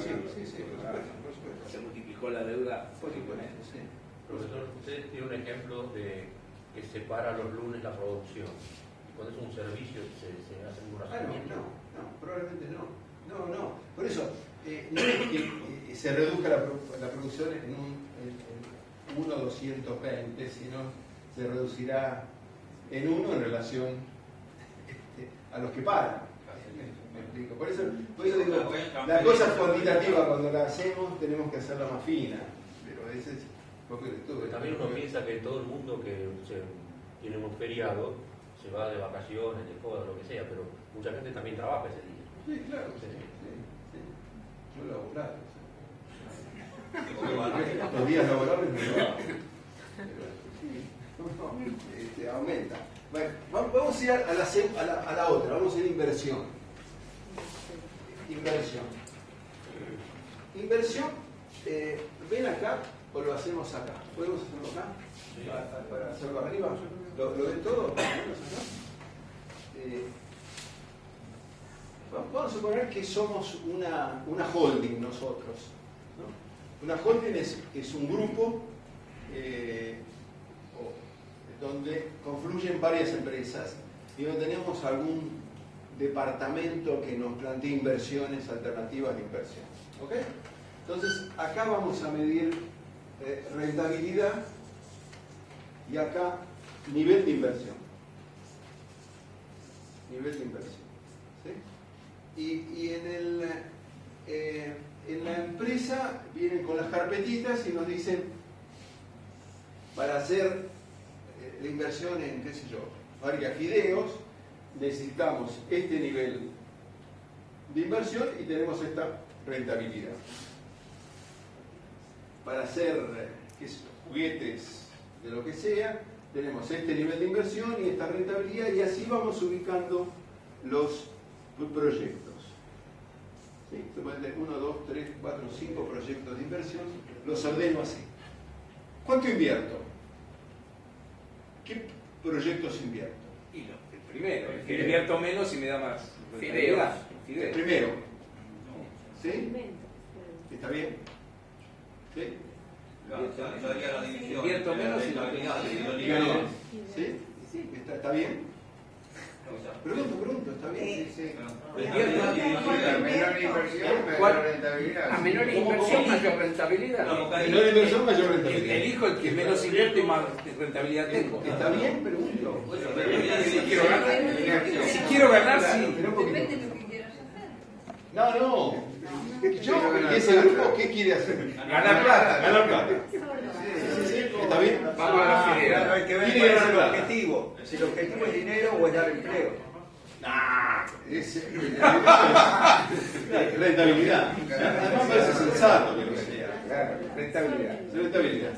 pagar por supuesto. Se multiplicó la deuda. Por supuesto, sí. Profesor, usted tiene un ejemplo de que separa los lunes la producción. Y cuando es un servicio se hace un razonamiento. No, probablemente no. Por eso, no es que se reduzca la producción en 1/220, sino se reducirá en 1 en relación a los que pagan. ¿Me explico? Por eso digo, la cosa es cuantitativa, cuando la hacemos tenemos que hacerla más fina, pero ese es porque también uno piensa que todo el mundo que tiene un feriado se va de vacaciones, de joda, lo que sea, pero mucha gente también trabaja ese día. Sí, claro. Sí. Yo laborado. Los días laborables me lo hago. Aumenta. Bueno, vamos a ir a la otra, vamos a ir a inversión. Inversión, ven acá o lo hacemos acá. ¿Podemos hacerlo acá? Para hacerlo arriba. ¿Lo ven todo? Vamos a suponer que somos una holding nosotros, ¿no? Una holding es un grupo donde confluyen varias empresas y donde tenemos algún departamento que nos plantea inversiones, alternativas de inversión. ¿Ok? Entonces, acá vamos a medir rentabilidad y acá nivel de inversión. ¿Sí? Y en la empresa vienen con las carpetitas y nos dicen, para hacer la inversión en, qué sé yo, varias fideos, necesitamos este nivel de inversión y tenemos esta rentabilidad. Para hacer, qué sé yo, juguetes de lo que sea, tenemos este nivel de inversión y esta rentabilidad, y así vamos ubicando los proyectos. ¿Sí? 1, 2, 3, 4, 5 proyectos de inversión, los ordeno así. ¿Cuánto invierto? ¿Qué proyectos invierto? Y no, el primero, el que invierto menos y me da más. Fideos. El primero. ¿Sí? ¿Está bien? ¿Sí? Yo haría la división. Invierto menos y Dígalo. ¿Sí? ¿Está bien? Pregunto, ¿está bien? Sí. La menor inversión, mayor rentabilidad. A menor inversión, mayor rentabilidad. Menor inversión, mayor rentabilidad. Elijo el que menos invierto y más rentabilidad tengo. ¿Está bien? Pregunto. Si quiero ganar, sí. Depende de lo que quieras hacer. No. Yo, ¿y ese grupo qué quiere hacer? Ganar plata. Ganar plata. Sí. ¿Está bien? Vamos a la fidea. Claro, hay que ver Quiere cuál es ganar el plata. objetivo. Si el objetivo es dinero o es dar empleo. Rentabilidad. Además parece sensato que lo sea. Claro, rentabilidad. Rentabilidad.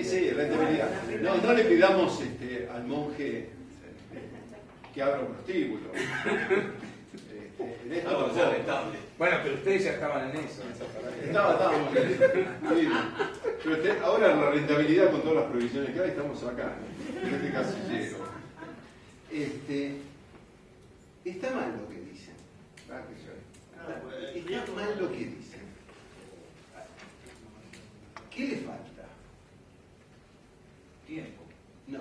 Sí, rentabilidad. No le pidamos al monje que abra un prostíbulo. En esto tampoco. Bueno, pero ustedes ya estaban en eso. Estábamos en eso. Sí. Pero ahora la rentabilidad con todas las provisiones que hay, estamos acá. En este casillero. Está mal lo que dicen. Está mal lo que dicen. ¿Qué le falta? Tiempo. No.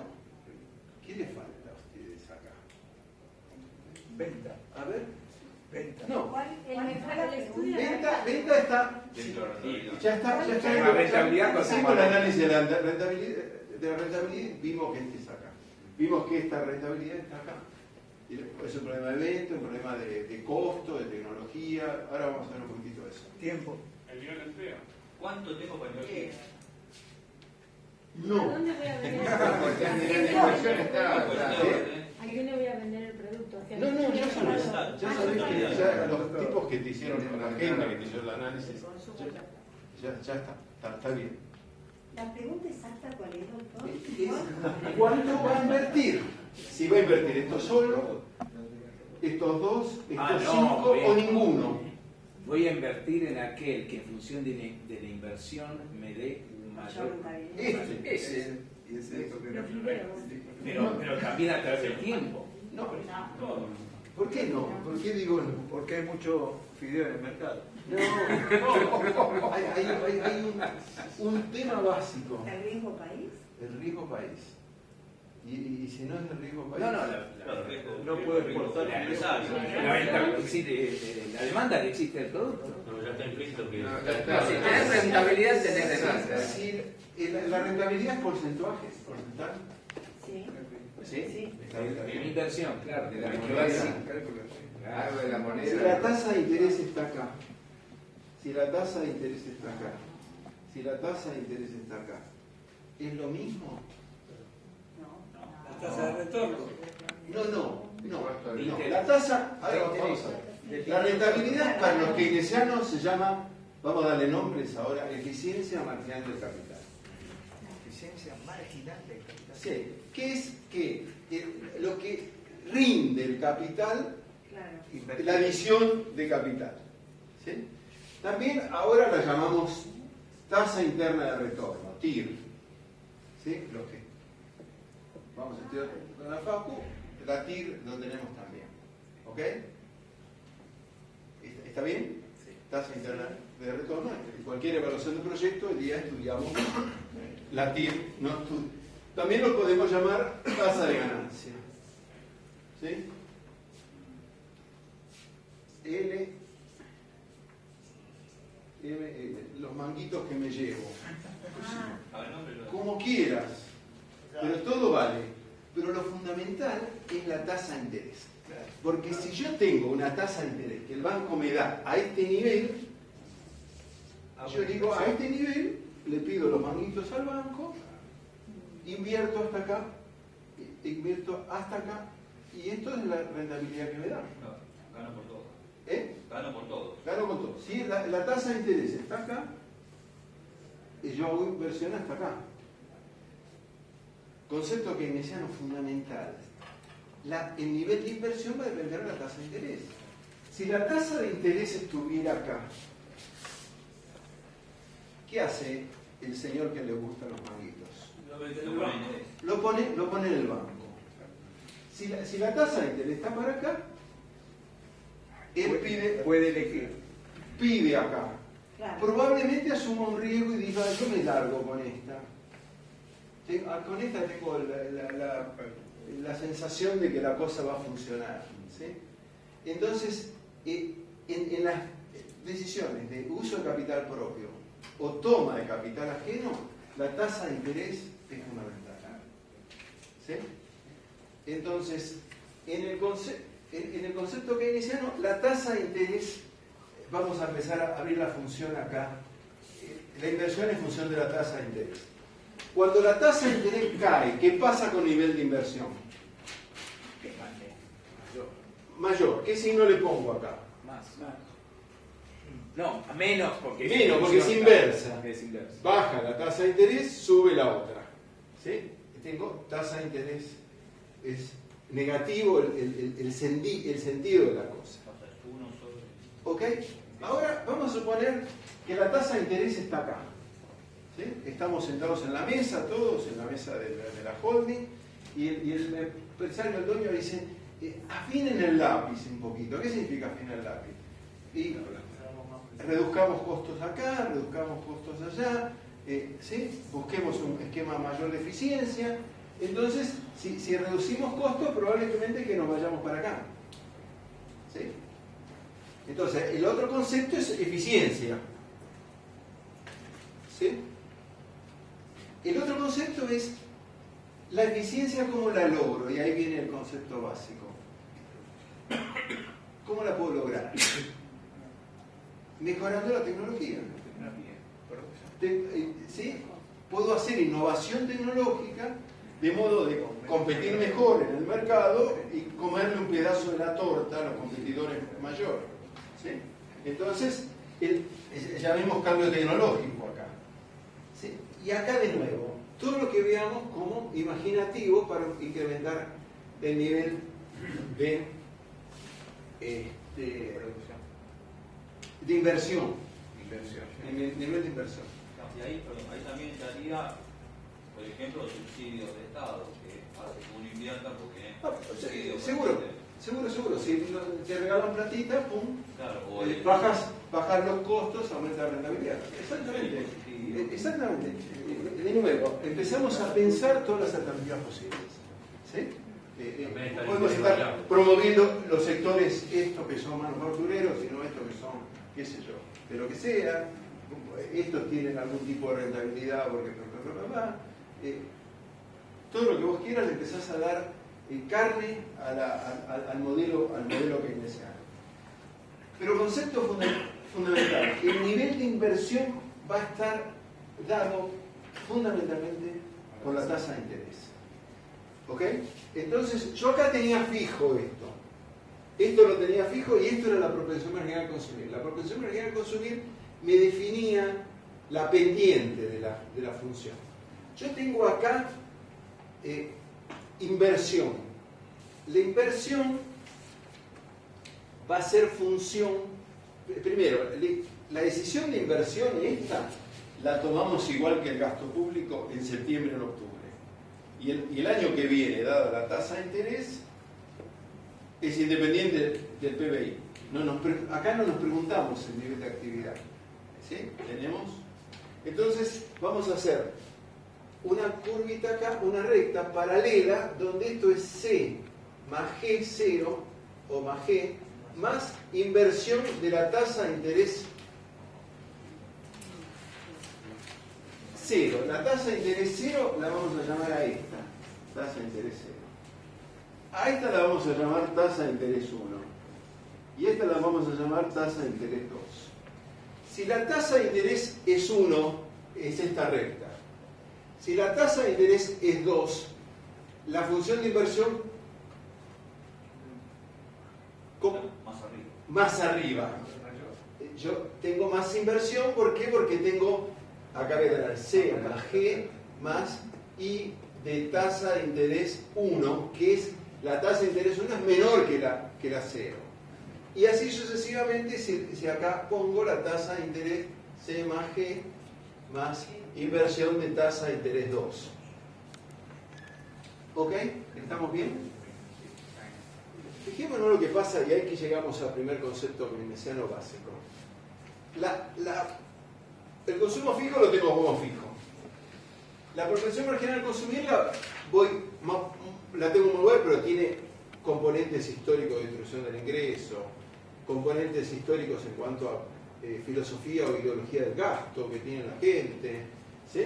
¿Qué le falta a ustedes acá? Venta. A ver. Venta. No. El mercado del estudio. Venta está. Ya está. La rentabilidad hicimos el análisis de la rentabilidad. Vimos que este es acá. Vimos que esta rentabilidad está acá. Es un problema de venta, un problema de costo, de tecnología. Ahora vamos a ver un poquitito de eso. Tiempo. El nivel de empleo. ¿Cuánto tengo para invertir? ¿A No. dónde voy a vender? Porque el nivel de inversión está. ¿A quién le voy a vender el producto? O sea, No, ya sabes. Ah, Ya sabes que ya los tipos que te hicieron la agenda, que te hicieron el análisis, ya está bien. La pregunta exacta, ¿cuál es, doctor? ¿Cuánto va a invertir? Si va a invertir esto solo, estos dos, estos cinco o ninguno. Voy a invertir en aquel que en función de la inversión me dé mayor. Ese. Pero también a través del tiempo. No. ¿Por qué no? ¿Por qué digo no? Porque hay mucho fideo en el mercado. No. Hay un tema básico. ¿El riesgo país? El riesgo país. Y si no es el riesgo país. No puedo exportar. La demanda que existe del producto. No, ya está implícito que. Si tenés rentabilidad, tenés demanda. Sí, la rentabilidad es porcentaje. Sí. ¿Sí? En inversión, claro, de la Sí. inversión. Algo de la Si moneda. la tasa de interés está acá, si la tasa de interés está acá, si la tasa de interés está acá, ¿es lo mismo? La tasa de retorno. No. La tasa, ahora vamos a ver. La rentabilidad para los keynesianos se llama, vamos a darle nombres ahora, eficiencia marginal del capital. Eficiencia marginal del capital. Sí, que es que lo que rinde el capital, Claro. la adición de capital. ¿Sí? También ahora la llamamos tasa interna de retorno, TIR. ¿Sí? Lo que vamos a estudiar con la FACU, la TIR lo tenemos también. ¿Ok? ¿Está bien? Sí. Tasa interna de retorno. En cualquier evaluación de proyecto, el día estudiamos la TIR. También lo podemos llamar tasa de ganancia. ¿Sí? Los manguitos que me llevo. Como quieras. Pero todo vale. Pero lo fundamental es la tasa de interés. Porque si yo tengo una tasa de interés que el banco me da a este nivel, yo digo, a este nivel le pido los manguitos al banco, invierto hasta acá, invierto hasta acá, y esto es la rentabilidad que me da. Gano por todo. Gano por todo. Gano con todo. Si la tasa de interés está acá, y yo hago inversión hasta acá. concepto keynesiano fundamental. El nivel de inversión va a depender de la tasa de interés. Si la tasa de interés estuviera acá, ¿qué hace el señor que le gustan los manguitos? Lo pone en el banco. Si la tasa de interés está para acá, él puede elegir. Pide acá. Claro. Probablemente asuma un riesgo y diga, yo me largo con esta. Con esta tengo la sensación de que la cosa va a funcionar. ¿Sí? Entonces, en las decisiones de uso de capital propio o toma de capital ajeno, la tasa de interés es fundamental. ¿Sí? Entonces, en el concepto keynesiano, la tasa de interés, vamos a empezar a abrir la función acá. La inversión en función de la tasa de interés. Cuando la tasa de interés cae, ¿qué pasa con el nivel de inversión? Mayor. ¿Qué signo le pongo acá? Más. No, a menos porque es inversa. Es inversa. Baja la tasa de interés, sube la otra. ¿Sí? Tengo tasa de interés, es negativo el sentido de la cosa. ¿Ok? Ahora vamos a suponer que la tasa de interés está acá. ¿Sí? Estamos sentados en la mesa, todos en la mesa de la holding, y el empresario, el dueño, dice, afinen el lápiz un poquito. ¿Qué significa afinar el lápiz? Y reduzcamos costos acá, reduzcamos costos allá, ¿sí? Busquemos un esquema mayor de eficiencia. Entonces, si reducimos costos, probablemente que nos vayamos para acá. ¿Sí? Entonces, el otro concepto es eficiencia. ¿Sí? El otro concepto es la eficiencia, ¿cómo la logro? Y ahí viene el concepto básico. ¿Cómo la puedo lograr? Mejorando la tecnología. ¿Sí? Puedo hacer innovación tecnológica de modo de competir mejor en el mercado y comerle un pedazo de la torta a los competidores mayores. ¿Sí? Entonces, llamemos cambio tecnológico acá. ¿Sí? Y acá de nuevo, todo lo que veamos como imaginativo para incrementar el nivel de inversión. El nivel de inversión. Y ahí también estaría, por ejemplo, los subsidios de Estado, que hace que uno invierta porque... Seguro. Si te regalan platita, pum, claro, bajas los costos, aumenta la rentabilidad. Exactamente. De nuevo, empezamos a pensar todas las alternativas posibles. ¿Sí? Podemos estar promoviendo los sectores estos que son manufactureros, sino estos que son, qué sé yo, de lo que sea. Estos tienen algún tipo de rentabilidad porque todo lo que vos quieras le empezás a dar carne al modelo keynesiano. Pero concepto fundamental, el nivel de inversión va a estar dado fundamentalmente por la tasa de interés. ¿Ok? Entonces, yo acá tenía fijo esto lo tenía fijo y esto era la propensión marginal a consumir. La propensión marginal a consumir me definía la pendiente de la función. Yo tengo acá inversión. La inversión va a ser función, primero, la decisión de inversión esta la tomamos igual que el gasto público en septiembre o en octubre. Y el año que viene, dada la tasa de interés, es independiente del PBI. Acá no nos preguntamos el nivel de actividad. ¿Sí? ¿Tenemos? Entonces vamos a hacer una curvita acá, una recta paralela, donde esto es C más G0 o más G, más inversión de la tasa de interés 0. La tasa de interés 0 la vamos a llamar a esta, tasa de interés 0. A esta la vamos a llamar tasa de interés 1. Y esta la vamos a llamar tasa de interés 2. Si la tasa de interés es 1, es esta recta. Si la tasa de interés es 2, la función de inversión más arriba. Yo tengo más inversión, ¿por qué? Porque tengo, acá voy a tener C más G más I de tasa de interés 1, que es la tasa de interés 1 es menor que la 0. Y así sucesivamente si acá pongo la tasa de interés C más G más inversión de tasa de interés 2. ¿Ok? ¿Estamos bien? Fijémonos lo que pasa y aquí llegamos al primer concepto keynesiano básico. El consumo fijo lo tengo como fijo. La propensión marginal a consumirla la tengo muy buena, pero tiene componentes históricos de distribución del ingreso, componentes históricos en cuanto a filosofía o ideología del gasto que tiene la gente, ¿sí?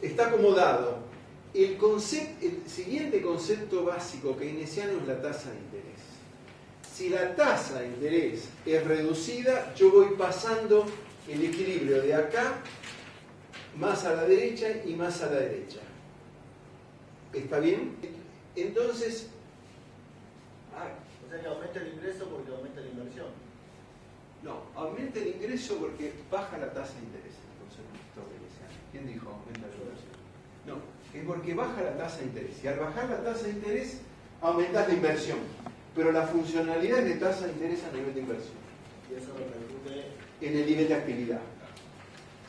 Está acomodado. El siguiente concepto básico keynesiano es la tasa de interés. Si la tasa de interés es reducida, yo voy pasando el equilibrio de acá más a la derecha y más a la derecha. ¿Está bien? Entonces, o sea que aumenta el ingreso porque aumenta la inversión. No, aumenta el ingreso porque baja la tasa de interés. El concepto keynesiano. ¿Quién dijo aumenta la inversión? No, es porque baja la tasa de interés. Y al bajar la tasa de interés, aumentas la inversión. Pero la funcionalidad es de tasa de interés a nivel de inversión. Y eso repercute en el nivel de actividad.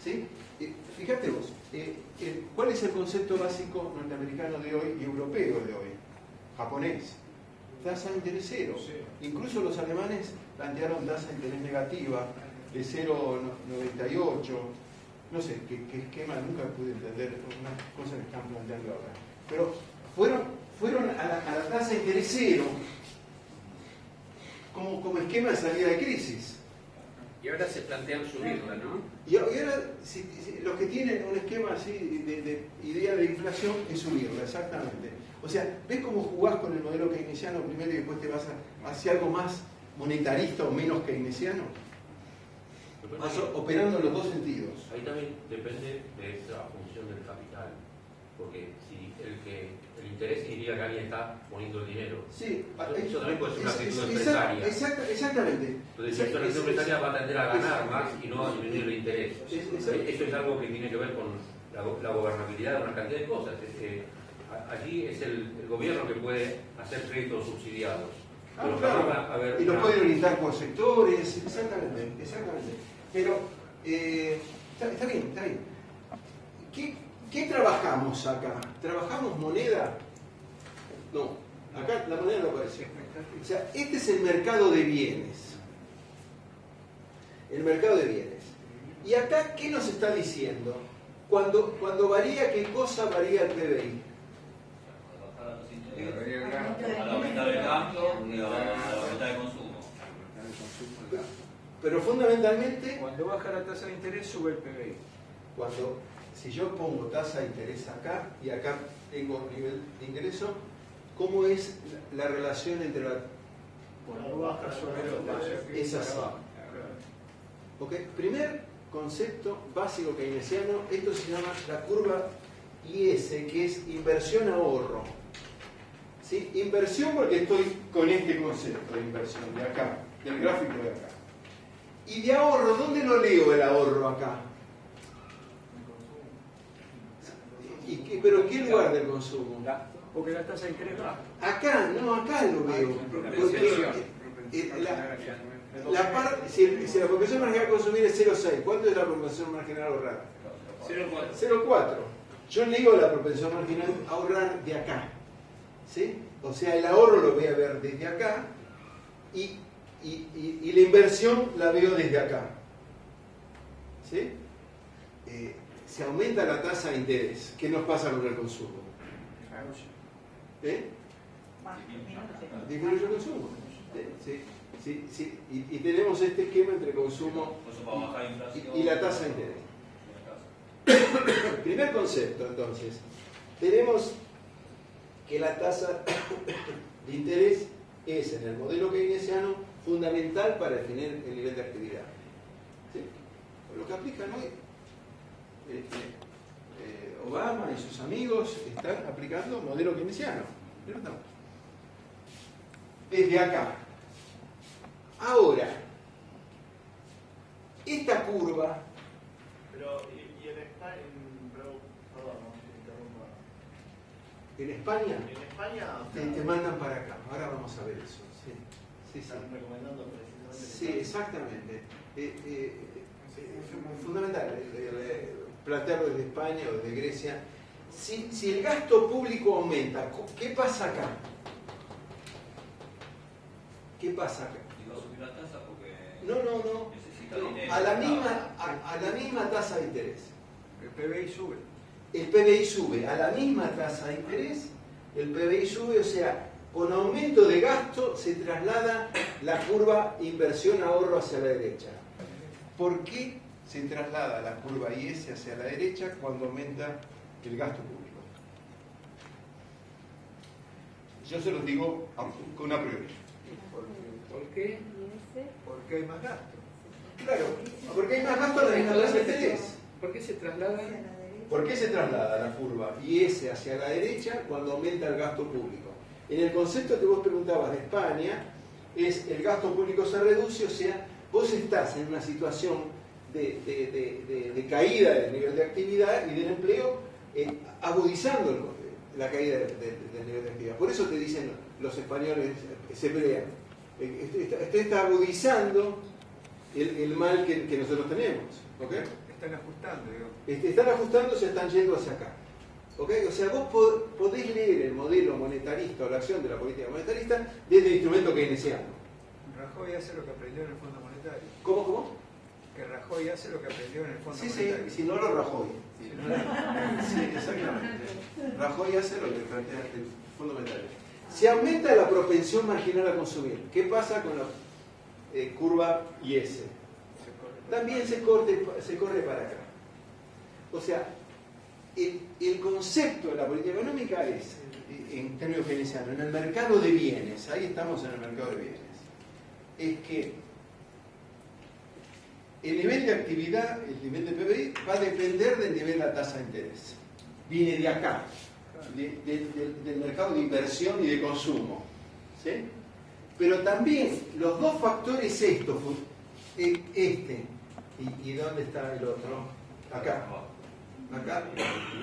¿Sí? Fíjate vos, ¿cuál es el concepto básico norteamericano de hoy y europeo de hoy? Japonés. Tasa de interés cero. Incluso los alemanes plantearon tasa de interés negativa de 0,98. No sé, qué esquema nunca pude entender, unas cosas que están planteando ahora. Pero fueron a la tasa de interés cero como esquema de salida de crisis. Y ahora se plantean subirla, ¿no? Y ahora los que tienen un esquema así de idea de inflación es subirla, exactamente. O sea, ¿ves cómo jugás con el modelo keynesiano primero y después te vas hacia algo más monetarista o menos keynesiano? Vas operando en los dos sentidos. Ahí también depende de esa función del capital. Porque si el interés indica que alguien está poniendo el dinero. Sí, eso también puede ser una actitud empresaria. Exactamente. Entonces, si una actitud empresaria va a tender a ganar más y no a disminuir el interés. Eso es algo que tiene que ver con la gobernabilidad de una cantidad de cosas. Allí es el gobierno que puede hacer créditos subsidiados. Claro. Y lo pueden orientar por sectores, exactamente. Pero está bien. ¿Qué trabajamos acá? ¿Trabajamos moneda? No, acá la moneda no aparece. O sea, este es el mercado de bienes. El mercado de bienes. Y acá, ¿qué nos está diciendo? Cuando varía, ¿qué cosa varía el PBI? Al aumentar el gasto, al aumentar el consumo. Pero fundamentalmente, cuando baja la tasa de interés, sube el PBI. Si yo pongo tasa de interés acá y acá tengo nivel de ingreso, ¿cómo es la relación entre la... Cuando baja sobre los precios. Es así. ¿Okay? Primer concepto básico keynesiano, esto se llama la curva IS, que es inversión-ahorro. ¿Sí? Inversión porque estoy con este concepto de inversión, de acá, del gráfico de acá. Y de ahorro, ¿dónde lo leo el ahorro acá? ¿Pero en qué lugar del consumo? Porque la tasa de interés baja. Acá lo veo. Porque si la propensión marginal a consumir es 0,6, ¿cuánto es la propensión marginal a ahorrar? 0,4. Yo leo la propensión marginal a ahorrar de acá. ¿Sí? O sea, el ahorro lo voy a ver desde acá y la inversión la veo desde acá. ¿Sí? Se aumenta la tasa de interés. ¿Qué nos pasa con el consumo? Disminuye el consumo. Sí. Y tenemos este esquema entre consumo y la tasa de interés. Primer concepto, entonces. Tenemos que la tasa de interés es, en el modelo keynesiano, fundamental para definir el nivel de actividad. ¿Sí? Lo que aplican hoy. Obama y sus amigos están aplicando modelo keynesiano. Desde acá. Ahora, esta curva... Pero, y el España, perdón, no te interrumpa. En España En España te mandan para acá. Ahora vamos a ver eso. Sí, sí, sí. están recomendando precisamente. Sí, exactamente. Fundamental plantearlo desde España o desde Grecia. Si el gasto público aumenta, ¿qué pasa acá? ¿Qué pasa acá? Y va a subir la tasa porque No. necesita No, dinero. a la misma tasa de interés. El PBI sube. El PBI sube a la misma tasa de interés, el PBI sube, o sea, con aumento de gasto se traslada la curva inversión-ahorro hacia la derecha. ¿Por qué se traslada la curva IS hacia la derecha cuando aumenta el gasto público? Yo se los digo con a priori. ¿Por qué? Porque hay más gasto. Claro, porque hay más gasto en la tasa de interés. ¿Por qué se traslada? ¿Por qué se traslada la curva IS hacia la derecha cuando aumenta el gasto público? En el concepto que vos preguntabas de España, es el gasto público se reduce, o sea, vos estás en una situación de caída del nivel de actividad y del empleo, agudizando la caída del nivel de actividad. Por eso te dicen los españoles, se pelean. Está agudizando el mal que nosotros tenemos. ¿Okay? Están ajustando, digo. Están ajustando, se están yendo hacia acá. ¿Okay? O sea, vos podés leer el modelo monetarista o la acción de la política monetarista desde el instrumento keynesiano. Rajoy hace lo que aprendió en el Fondo Monetario. ¿Cómo? Que Rajoy hace lo que aprendió en el Fondo Sí, Monetario. si no lo Rajoy. Sí, exactamente. Rajoy hace lo que plantea el Fondo Monetario. Se aumenta la propensión marginal a consumir. ¿Qué pasa con la curva IS? También se corre para acá. O sea, el concepto de la política económica es, en términos keynesianos, en el mercado de bienes, ahí estamos en el mercado de bienes, es que el nivel de actividad, el nivel de PBI, va a depender del nivel de la tasa de interés. Viene de acá, del mercado de inversión y de consumo. ¿Sí? Pero también los dos factores estos, ¿y dónde está el otro? Acá.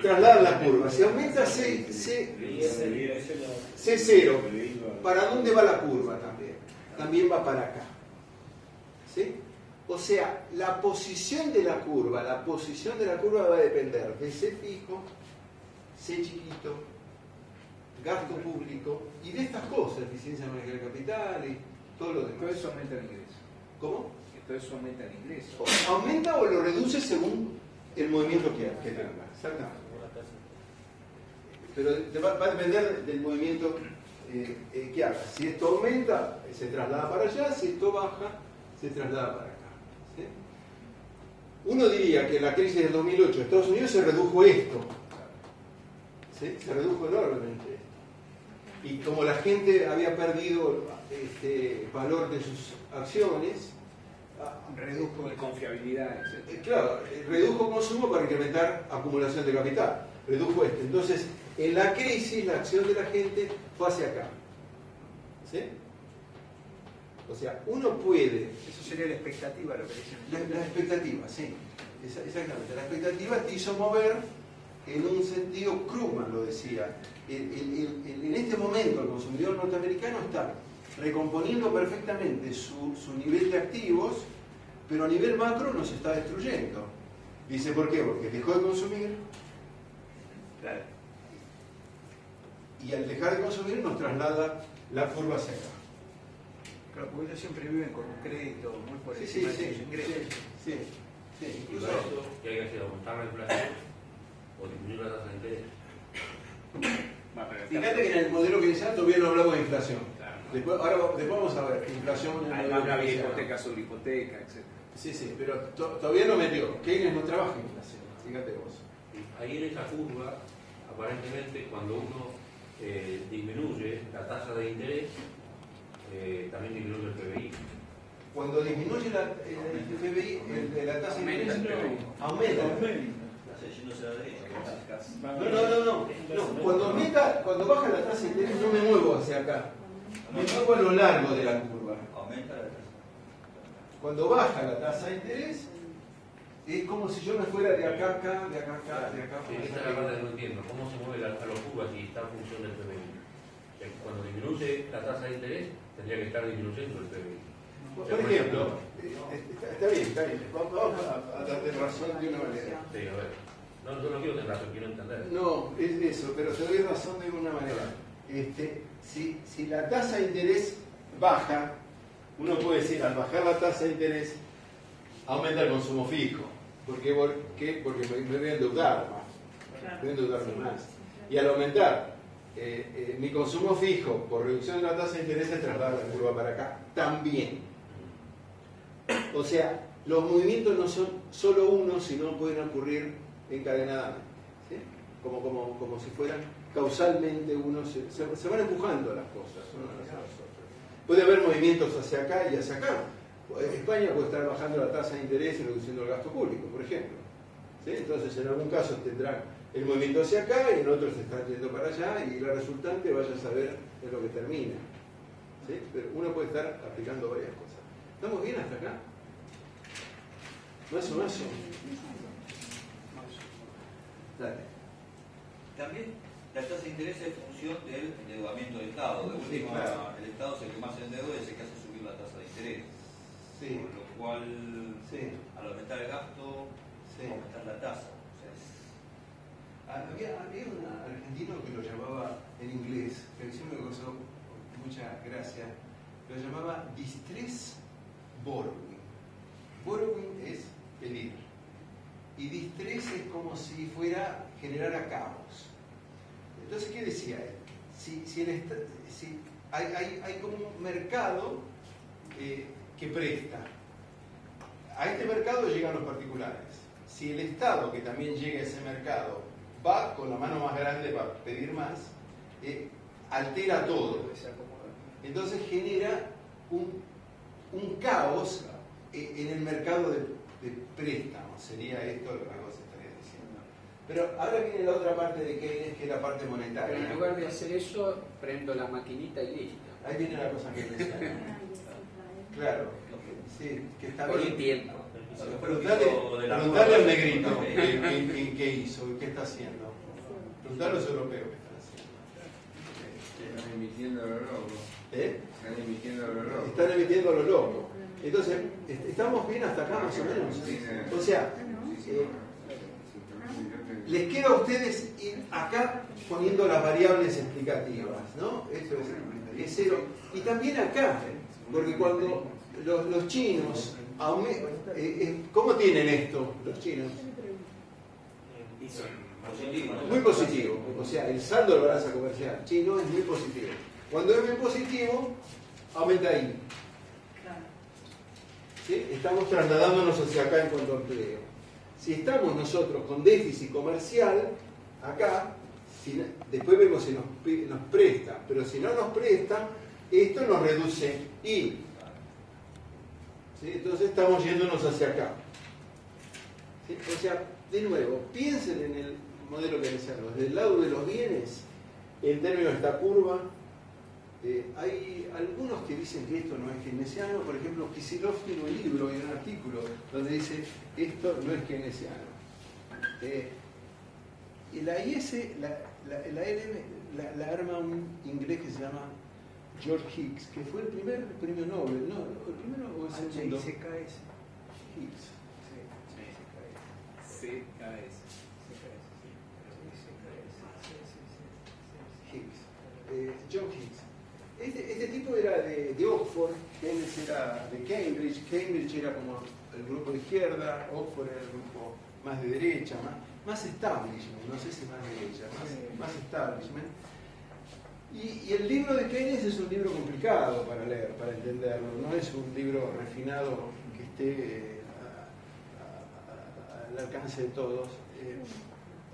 Trasladan la curva. Si aumenta C0, ¿para dónde va la curva también? También va para acá. ¿Sí? O sea, la posición de la curva va a depender de C fijo, C chiquito, gasto público y de estas cosas, eficiencia monetaria de capital y todo lo demás. Todo eso aumenta el ingreso. ¿Cómo? Todo eso aumenta el ingreso. Aumenta o lo reduce según el movimiento que tenga. Exactamente. Pero va a depender del movimiento que haga. Si esto aumenta, se traslada para allá. Si esto baja, se traslada para acá. ¿Sí? Uno diría que en la crisis del 2008 en Estados Unidos se redujo esto. ¿Sí? Se redujo enormemente. Y como la gente había perdido valor de sus acciones, redujo confiabilidad, etc. Claro, redujo consumo para incrementar acumulación de capital. Redujo esto. Entonces, en la crisis, la acción de la gente fue hacia acá. ¿Sí? O sea, uno puede... Eso sería la expectativa, lo que dicen. La expectativa, sí. Exactamente. La expectativa te hizo mover en un sentido, Krugman lo decía. En este momento, el consumidor norteamericano está recomponiendo perfectamente su nivel de activos, pero a nivel macro nos está destruyendo. Dice, ¿por qué? Porque dejó de consumir. Claro. Y al dejar de consumir nos traslada la curva hacia acá. Claro, porque ellos siempre viven con un crédito muy por Sí, encima de sus ingresos. Sí, incluso Incluso que hay que hacer aumentar la inflación o disminuir la tasa de interés. fíjate que en el modelo keynesiano todavía no hablamos de inflación. Después vamos a ver inflación en el Además modelo no había keynesiano. hipoteca sobre hipoteca, etc. Sí, pero todavía no metió. Keynes no trabaja en inflación, fíjate vos. Ahí en esa curva, aparentemente, cuando uno disminuye la tasa de interés, también disminuye el PBI. Cuando disminuye el PBI, la tasa de interés aumenta. No. Cuando baja la tasa de interés no me muevo hacia acá. Me muevo a lo largo de la curva. Cuando baja la tasa de interés, Es como si yo me fuera de acá a acá, de acá a acá, de acá a acá. Sí, esa es la parte que no entiendo. ¿Cómo se mueve a los curvas si está en función del PBI? Cuando disminuye la tasa de interés, tendría que estar disminuyendo el PBI. Por ejemplo, está bien. Vamos a darte razón de una manera. Sí, a ver. No, yo no quiero tener razón, quiero entender. No, es eso, pero te doy razón de una manera. Si la tasa de interés baja, uno puede decir, al bajar la tasa de interés, aumenta el consumo fijo. ¿Por qué? Porque me voy a endeudar más. Voy a endeudarme más. Y al aumentar mi consumo fijo por reducción de la tasa de interés, se traslada la curva para acá también. O sea, los movimientos no son solo uno, sino pueden ocurrir encadenadamente. ¿Sí? Como si fueran causalmente se van empujando las cosas unas a las otras. Puede haber movimientos hacia acá y hacia acá. España puede estar bajando la tasa de interés y reduciendo el gasto público, por ejemplo. ¿Sí? Entonces, en algún caso tendrán el movimiento hacia acá y en otros se están yendo para allá y la resultante vaya a saber en lo que termina. ¿Sí? Pero uno puede estar aplicando varias cosas. ¿Estamos bien hasta acá? Más o menos. Dale. También la tasa de interés es función del endeudamiento del Estado. De última, claro. El Estado es el que más se endeuda y es el que hace subir la tasa de interés. Sí. Por lo cual, al aumentar el gasto, aumentar la tasa. O sea, había un argentino que lo llamaba en inglés, que siempre me causó mucha gracia, lo llamaba distress borrowing. Borrowing es pedir. Y distress es como si fuera generar a caos. Entonces, ¿qué decía él? Si hay como un mercado que presta. A este mercado llegan los particulares. Si el Estado, que también llega a ese mercado, va con la mano más grande para pedir más, altera todo. Entonces genera un caos en el mercado de préstamos. Sería esto lo que vos estarías diciendo. Pero ahora viene la otra parte de Keynes, que es la parte monetaria. Pero en lugar de hacer eso, prendo la maquinita y listo. Ahí viene la cosa que decía. Claro, sí, que está por bien. un tiempo. Preguntale al negrito en qué hizo y qué está haciendo. Preguntale a los europeos qué están haciendo. Están emitiendo a lo loco. Están emitiendo a lo loco. Están emitiendo a lo loco. Entonces, ¿estamos bien hasta acá más o menos? O sea, les queda a ustedes ir acá poniendo las variables explicativas, ¿no? Esto es cero. Y también acá, porque cuando los chinos ¿cómo tienen esto los chinos? Muy positivo. O sea, el saldo de la balanza comercial chino es muy positivo. Cuando es muy positivo, aumenta ahí. ¿Sí? Estamos trasladándonos hacia acá en cuanto a empleo. Si estamos nosotros con déficit comercial, acá, después vemos si nos presta, pero si no nos presta, esto nos reduce I. ¿Sí? Entonces estamos yéndonos hacia acá. ¿Sí? O sea, de nuevo, piensen en el modelo keynesiano. Desde el lado de los bienes, en términos de esta curva, hay algunos que dicen que esto no es keynesiano. Por ejemplo, Kicillof tiene un libro y un artículo donde dice esto no es keynesiano. Y la IS, la LM, la arma un inglés que se llama George Higgs, que fue el primer premio Nobel, ¿no? ¿El primero o el segundo? HICKS. Higgs. Higgs. John Higgs. Este tipo era de Oxford, Keynes era de Cambridge. Cambridge era como el grupo de izquierda, Oxford era el grupo más de derecha, más establishment, no sé si más derecha, más establishment. Y el libro de Keynes es un libro complicado para leer, para entenderlo, no es un libro refinado que esté al alcance de todos.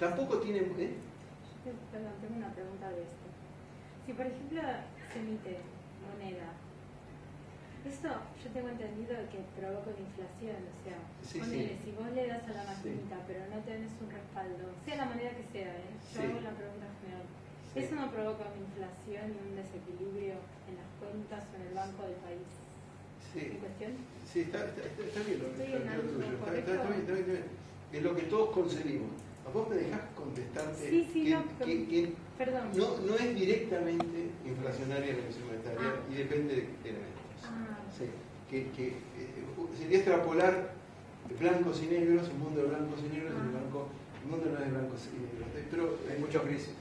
Tampoco tiene... Perdón, tengo una pregunta de esto. Si por ejemplo se emite moneda, esto yo tengo entendido que provoca una inflación, o sea, ponele, si vos le das a la maquinita pero no tenés un respaldo, sea la moneda que sea, yo hago la pregunta general. ¿Eso no provoca una inflación y un desequilibrio en las cuentas o en el banco del país? ¿En cuestión? Sí, está bien lo Estoy que en algo tuyo. correcto. Está bien. Es lo que todos concebimos. ¿A vos me dejás contestarte? Sí, que, no, perdón. no es directamente inflacionaria la emisión monetaria y depende de elementos. Sí, sería extrapolar blancos y negros, un mundo de blancos y negros, el mundo no es de blancos y negros. Pero hay muchos grises.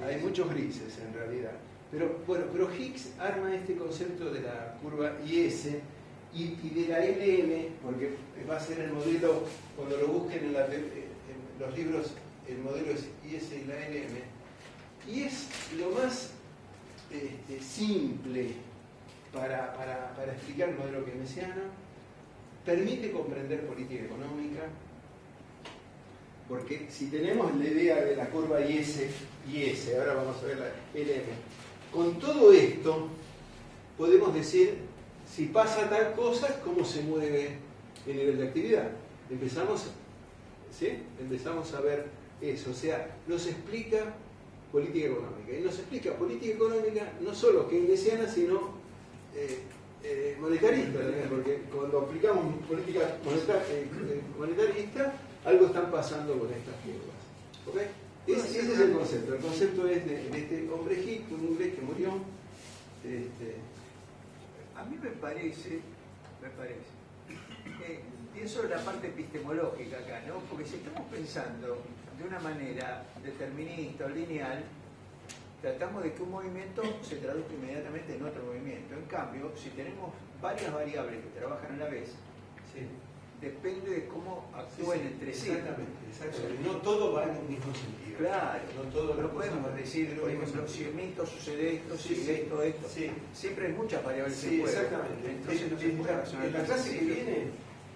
Hay muchos grises en realidad. Pero Higgs arma este concepto de la curva IS y de la LM, porque va a ser el modelo, cuando lo busquen en los libros, el modelo es IS y la LM, y es lo más simple para explicar el modelo keynesiano, permite comprender política económica, porque si tenemos la idea de la curva IS, ahora vamos a ver la LM, con todo esto podemos decir si pasa tal cosa, cómo se mueve el nivel de actividad. Empezamos a ver eso, o sea, nos explica política económica, y nos explica política económica no solo keynesiana, sino monetarista también, porque cuando aplicamos política monetarista, algo están pasando con estas curvas. ¿Okay? Ese es el concepto. El concepto es de este hombre Higgs, un inglés que murió. A mí me parece, pienso en la parte epistemológica acá, ¿no? Porque si estamos pensando de una manera determinista o lineal, tratamos de que un movimiento se traduzca inmediatamente en otro movimiento. En cambio, si tenemos varias variables que trabajan a la vez, depende de cómo actúen entre sí. Exactamente. No todo va en un mismo sentido. Claro, no podemos decir, por ejemplo, si en esto sucede esto, esto. Siempre hay muchas variables en juego. Exactamente. Entonces no se puede razonar. En la clase que viene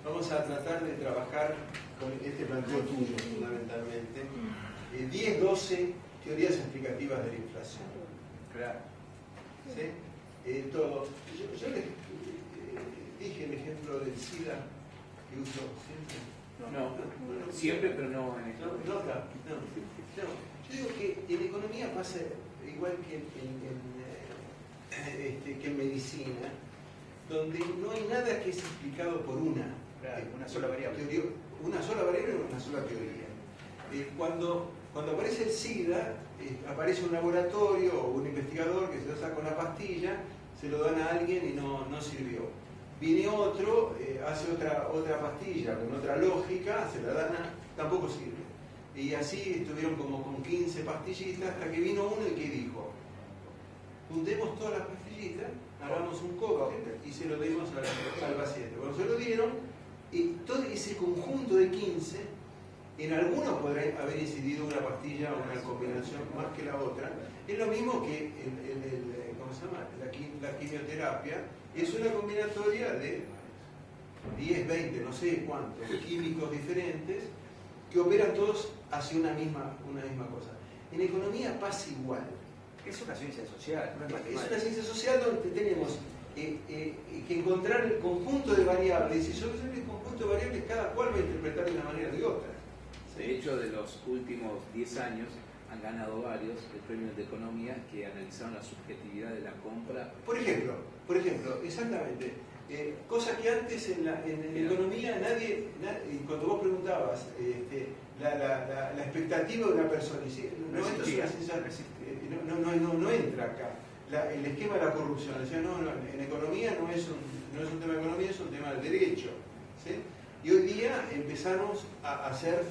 vamos a tratar de trabajar con este planteo tuyo, fundamentalmente. 10, 12 teorías explicativas de la inflación. Claro. ¿Sí? Todo. Yo les dije el ejemplo del SIDA que uso siempre. No, siempre, pero no en esto. No. Yo digo que en economía pasa igual que en medicina, donde no hay nada que es explicado por una sola variable. Una sola variable o una sola teoría. Cuando aparece el SIDA, aparece un laboratorio o un investigador que se lo saca una pastilla, se lo dan a alguien y no sirvió. Viene otro, hace otra pastilla con otra lógica, se la dan tampoco sirve. Y así estuvieron como con 15 pastillitas hasta que vino uno y que dijo: juntemos todas las pastillitas, hagamos un cóctel y se lo dimos al paciente. Cuando se lo dieron, y todo ese conjunto de 15, en algunos podrá haber incidido una pastilla o una combinación más que la otra. Es lo mismo que ¿cómo se llama? La quimioterapia. Es una combinatoria de 10, 20, no sé cuántos químicos diferentes que operan todos hacia una misma cosa. En economía pasa igual. Es una ciencia social, no es matemática. Es una ciencia social donde tenemos que encontrar el conjunto de variables, y sobre el conjunto de variables cada cual va a interpretar de una manera o de otra. De hecho, de los últimos 10 años han ganado varios el premio de economía que analizaron la subjetividad de la compra. Por ejemplo, exactamente. Cosa que antes en economía nadie, cuando vos preguntabas la expectativa de una persona, no entra acá. El esquema de la corrupción, decía, en economía no es un tema de economía, es un tema de derecho. ¿Sí? Y hoy día empezamos a hacer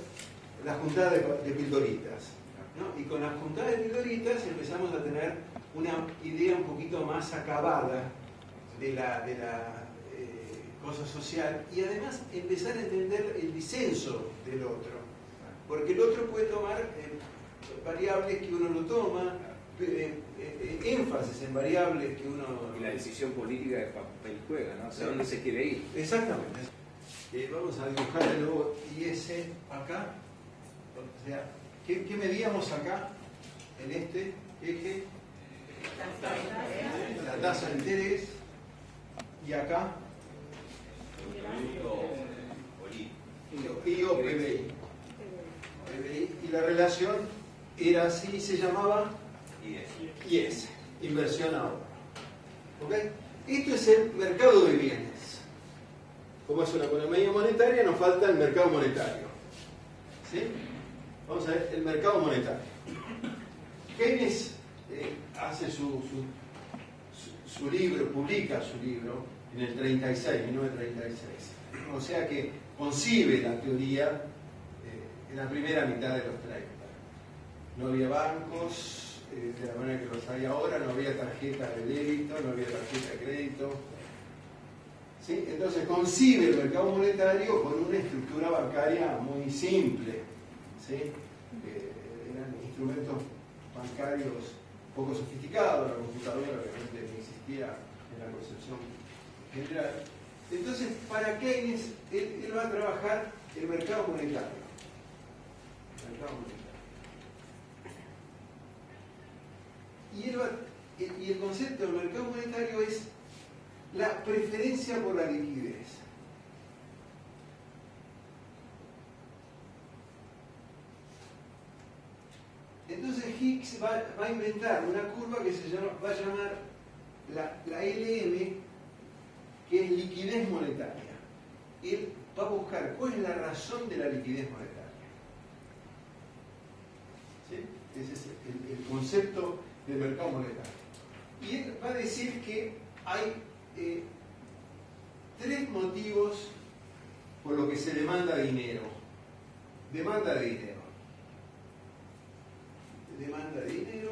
la juntada de pildoritas. ¿No? Y con las juntadas de pildoritas empezamos a tener una idea un poquito más acabada de la cosa social, y además empezar a entender el disenso del otro, porque el otro puede tomar variables que uno no toma, énfasis en variables que uno... Y la decisión política de papel juega, ¿no? O sea, ¿dónde se quiere ir? Exactamente. Vamos a dibujar de nuevo IS acá. O sea, ¿qué medíamos acá en este eje? La tasa de interés. Y acá PBI. Y la relación era así, se llamaba IS, inversión ahorro. ¿Ok? Esto es el mercado de bienes. Como es una economía monetaria, nos falta el mercado monetario. ¿Sí? Vamos a ver el mercado monetario. Keynes hace su libro, publica su libro en el 36, 1936. O sea que concibe la teoría en la primera mitad de los 30. No había bancos de la manera que los hay ahora, no había tarjeta de débito, no había tarjeta de crédito. ¿Sí? Entonces concibe el mercado monetario con una estructura bancaria muy simple. ¿Sí? Eran instrumentos bancarios poco sofisticados, la computadora obviamente no existía en la concepción general. Entonces, para Keynes, él va a trabajar el mercado monetario. El mercado monetario. Y el concepto del mercado monetario es la preferencia por la liquidez. Entonces Hicks va a inventar una curva que va a llamar la LM, que es liquidez monetaria. Él va a buscar cuál es la razón de la liquidez monetaria. ¿Sí? Ese es el concepto del mercado monetario. Y él va a decir que hay 3 motivos por los que se demanda dinero. Demanda de dinero. Demanda de dinero.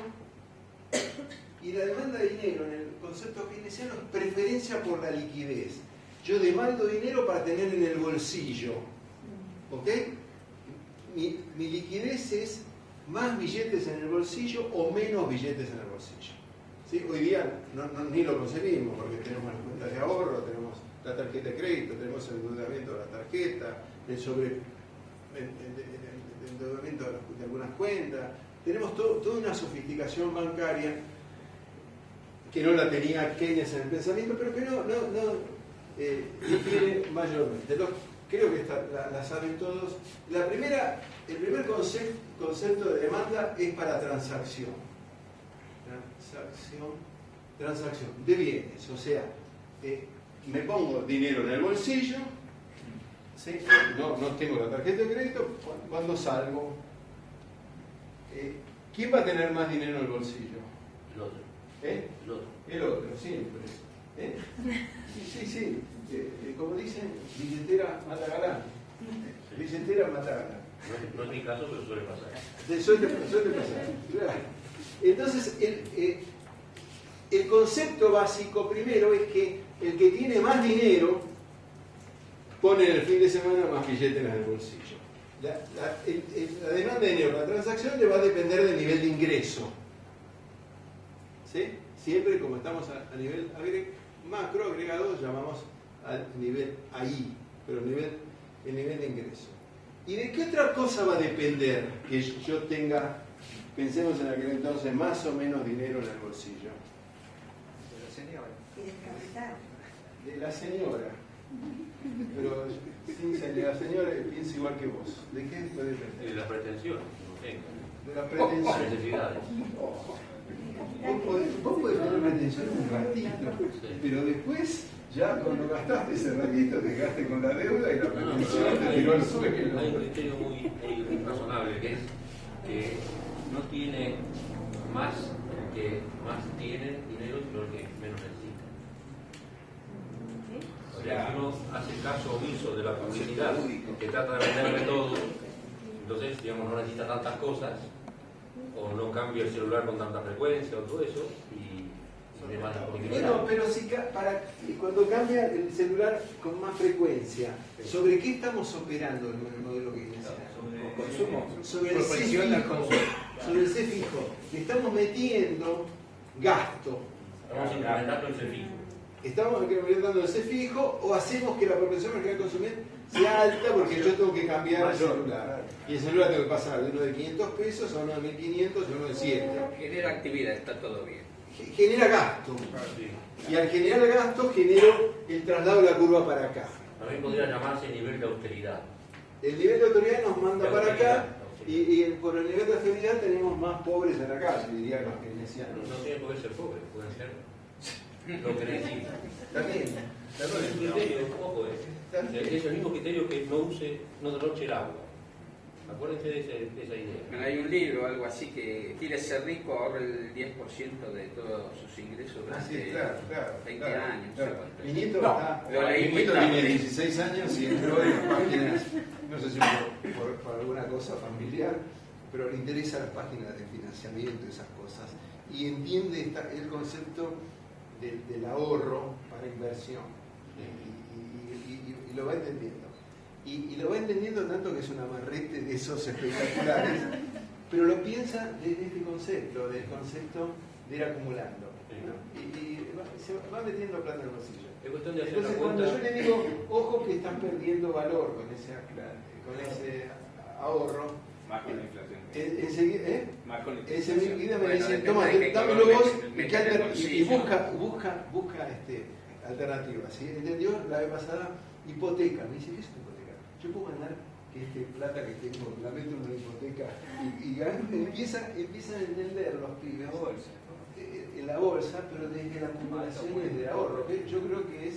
Y la demanda de dinero en el concepto keynesiano es preferencia por la liquidez. Yo demando dinero para tener en el bolsillo. ¿Ok? Mi liquidez es más billetes en el bolsillo o menos billetes en el bolsillo. ¿Sí? Hoy día ni lo concebimos porque tenemos las cuentas de ahorro, tenemos la tarjeta de crédito, tenemos el endeudamiento de la tarjeta, el endeudamiento de algunas cuentas. Tenemos toda una sofisticación bancaria que no la tenía Keynes en el pensamiento, pero que no tiene mayormente. Creo que la saben todos. El primer concepto de demanda es para transacción. Transacción de bienes. O sea, me pongo dinero en el bolsillo, ¿sí? No tengo la tarjeta de crédito, cuando salgo. ¿Quién va a tener más dinero en el bolsillo? El otro. El otro, siempre. Sí. Como dicen, billetera mata galán. Billetera mata galán. No es mi caso, pero suele pasar. Suele pasar. Entonces, el concepto básico primero es que el que tiene más dinero pone en el fin de semana más billetes en el bolsillo. La demanda de dinero, la transacción le va a depender del nivel de ingreso. ¿Sí? Siempre como estamos a nivel macro agregado, llamamos al nivel ahí, pero el nivel de ingreso. ¿Y de qué otra cosa va a depender que yo tenga, pensemos en aquel entonces, más o menos dinero en el bolsillo? De la señora. Y del capital. De la señora. Pero la señora piensa igual que vos. ¿De qué puede depender? De la pretensión. De la pretensión. Necesidades. Vos podés tener pretensión un ratito, pero después, ya cuando gastaste ese ratito, te quedaste con la deuda y la pretensión te tiró al suelo. Hay un criterio muy razonable que es que no tiene más el que más tiene dinero, sino el que menos necesita. O sea, si uno hace caso omiso de la publicidad que trata de venderle todo, entonces, digamos, no necesita tantas cosas, o no cambia el celular con tanta frecuencia, o todo eso, y demás disponibilidad. Bueno, pero si cuando cambia el celular con más frecuencia, ¿sobre qué estamos operando en el modelo keynesiano? Sobre el C fijo. Sobre el C fijo. Le estamos metiendo gasto. Estamos incrementando el C fijo. Estamos incrementando el C fijo o hacemos que la propensión mercado consumir sea alta porque yo tengo que cambiar el celular. Y el celular tengo que pasar de uno de 500 pesos a uno de 1500 a uno de 7. Genera actividad, está todo bien. Genera gasto. Y al generar gasto genero el traslado de la curva para acá. También podría llamarse nivel de austeridad. El nivel de autoridad nos manda para acá y por el nivel de austeridad tenemos más pobres en la calle, dirían los keynesianos. No tiene por qué ser pobre, pueden ser lo que necesita. También. Es un criterio, ojo, es el mismo criterio que no derroche el agua. Acuérdense de esa idea. Bueno, hay un libro, algo así, que quiere ser rico, ahorra el 10% de todos sus ingresos durante claro, 20 años. Claro. No sé cuánto. Mi nieto, Lo leí muy tiene tarde. 16 años y entró en las páginas, no sé si por alguna cosa familiar, pero le interesan las páginas de financiamiento y esas cosas. Y entiende el concepto del ahorro para inversión. Y lo va entendiendo. Y lo va entendiendo tanto que es un amarrete de esos espectaculares, pero lo piensa desde este concepto, del concepto de ir acumulando, ¿no? Y se va metiendo plata en el bolsillo. Es cuestión de hacer Entonces, la cuando cuenta. yo le digo, ojo que estás perdiendo valor con ese ahorro, Más con la inflación. enseguida, Más con la enseguida me Bueno, dicen, depende toma, de qué dámelo color vos, le y meten en el busca alternativas. ¿Sí? ¿Entendió? La vez pasada, hipoteca. Me dice, ¿qué es una hipoteca? Yo puedo mandar plata que tengo, la meto en una hipoteca y empiezan a entender los pibes en la bolsa, pero desde la acumulación y desde el ahorro, que yo creo que es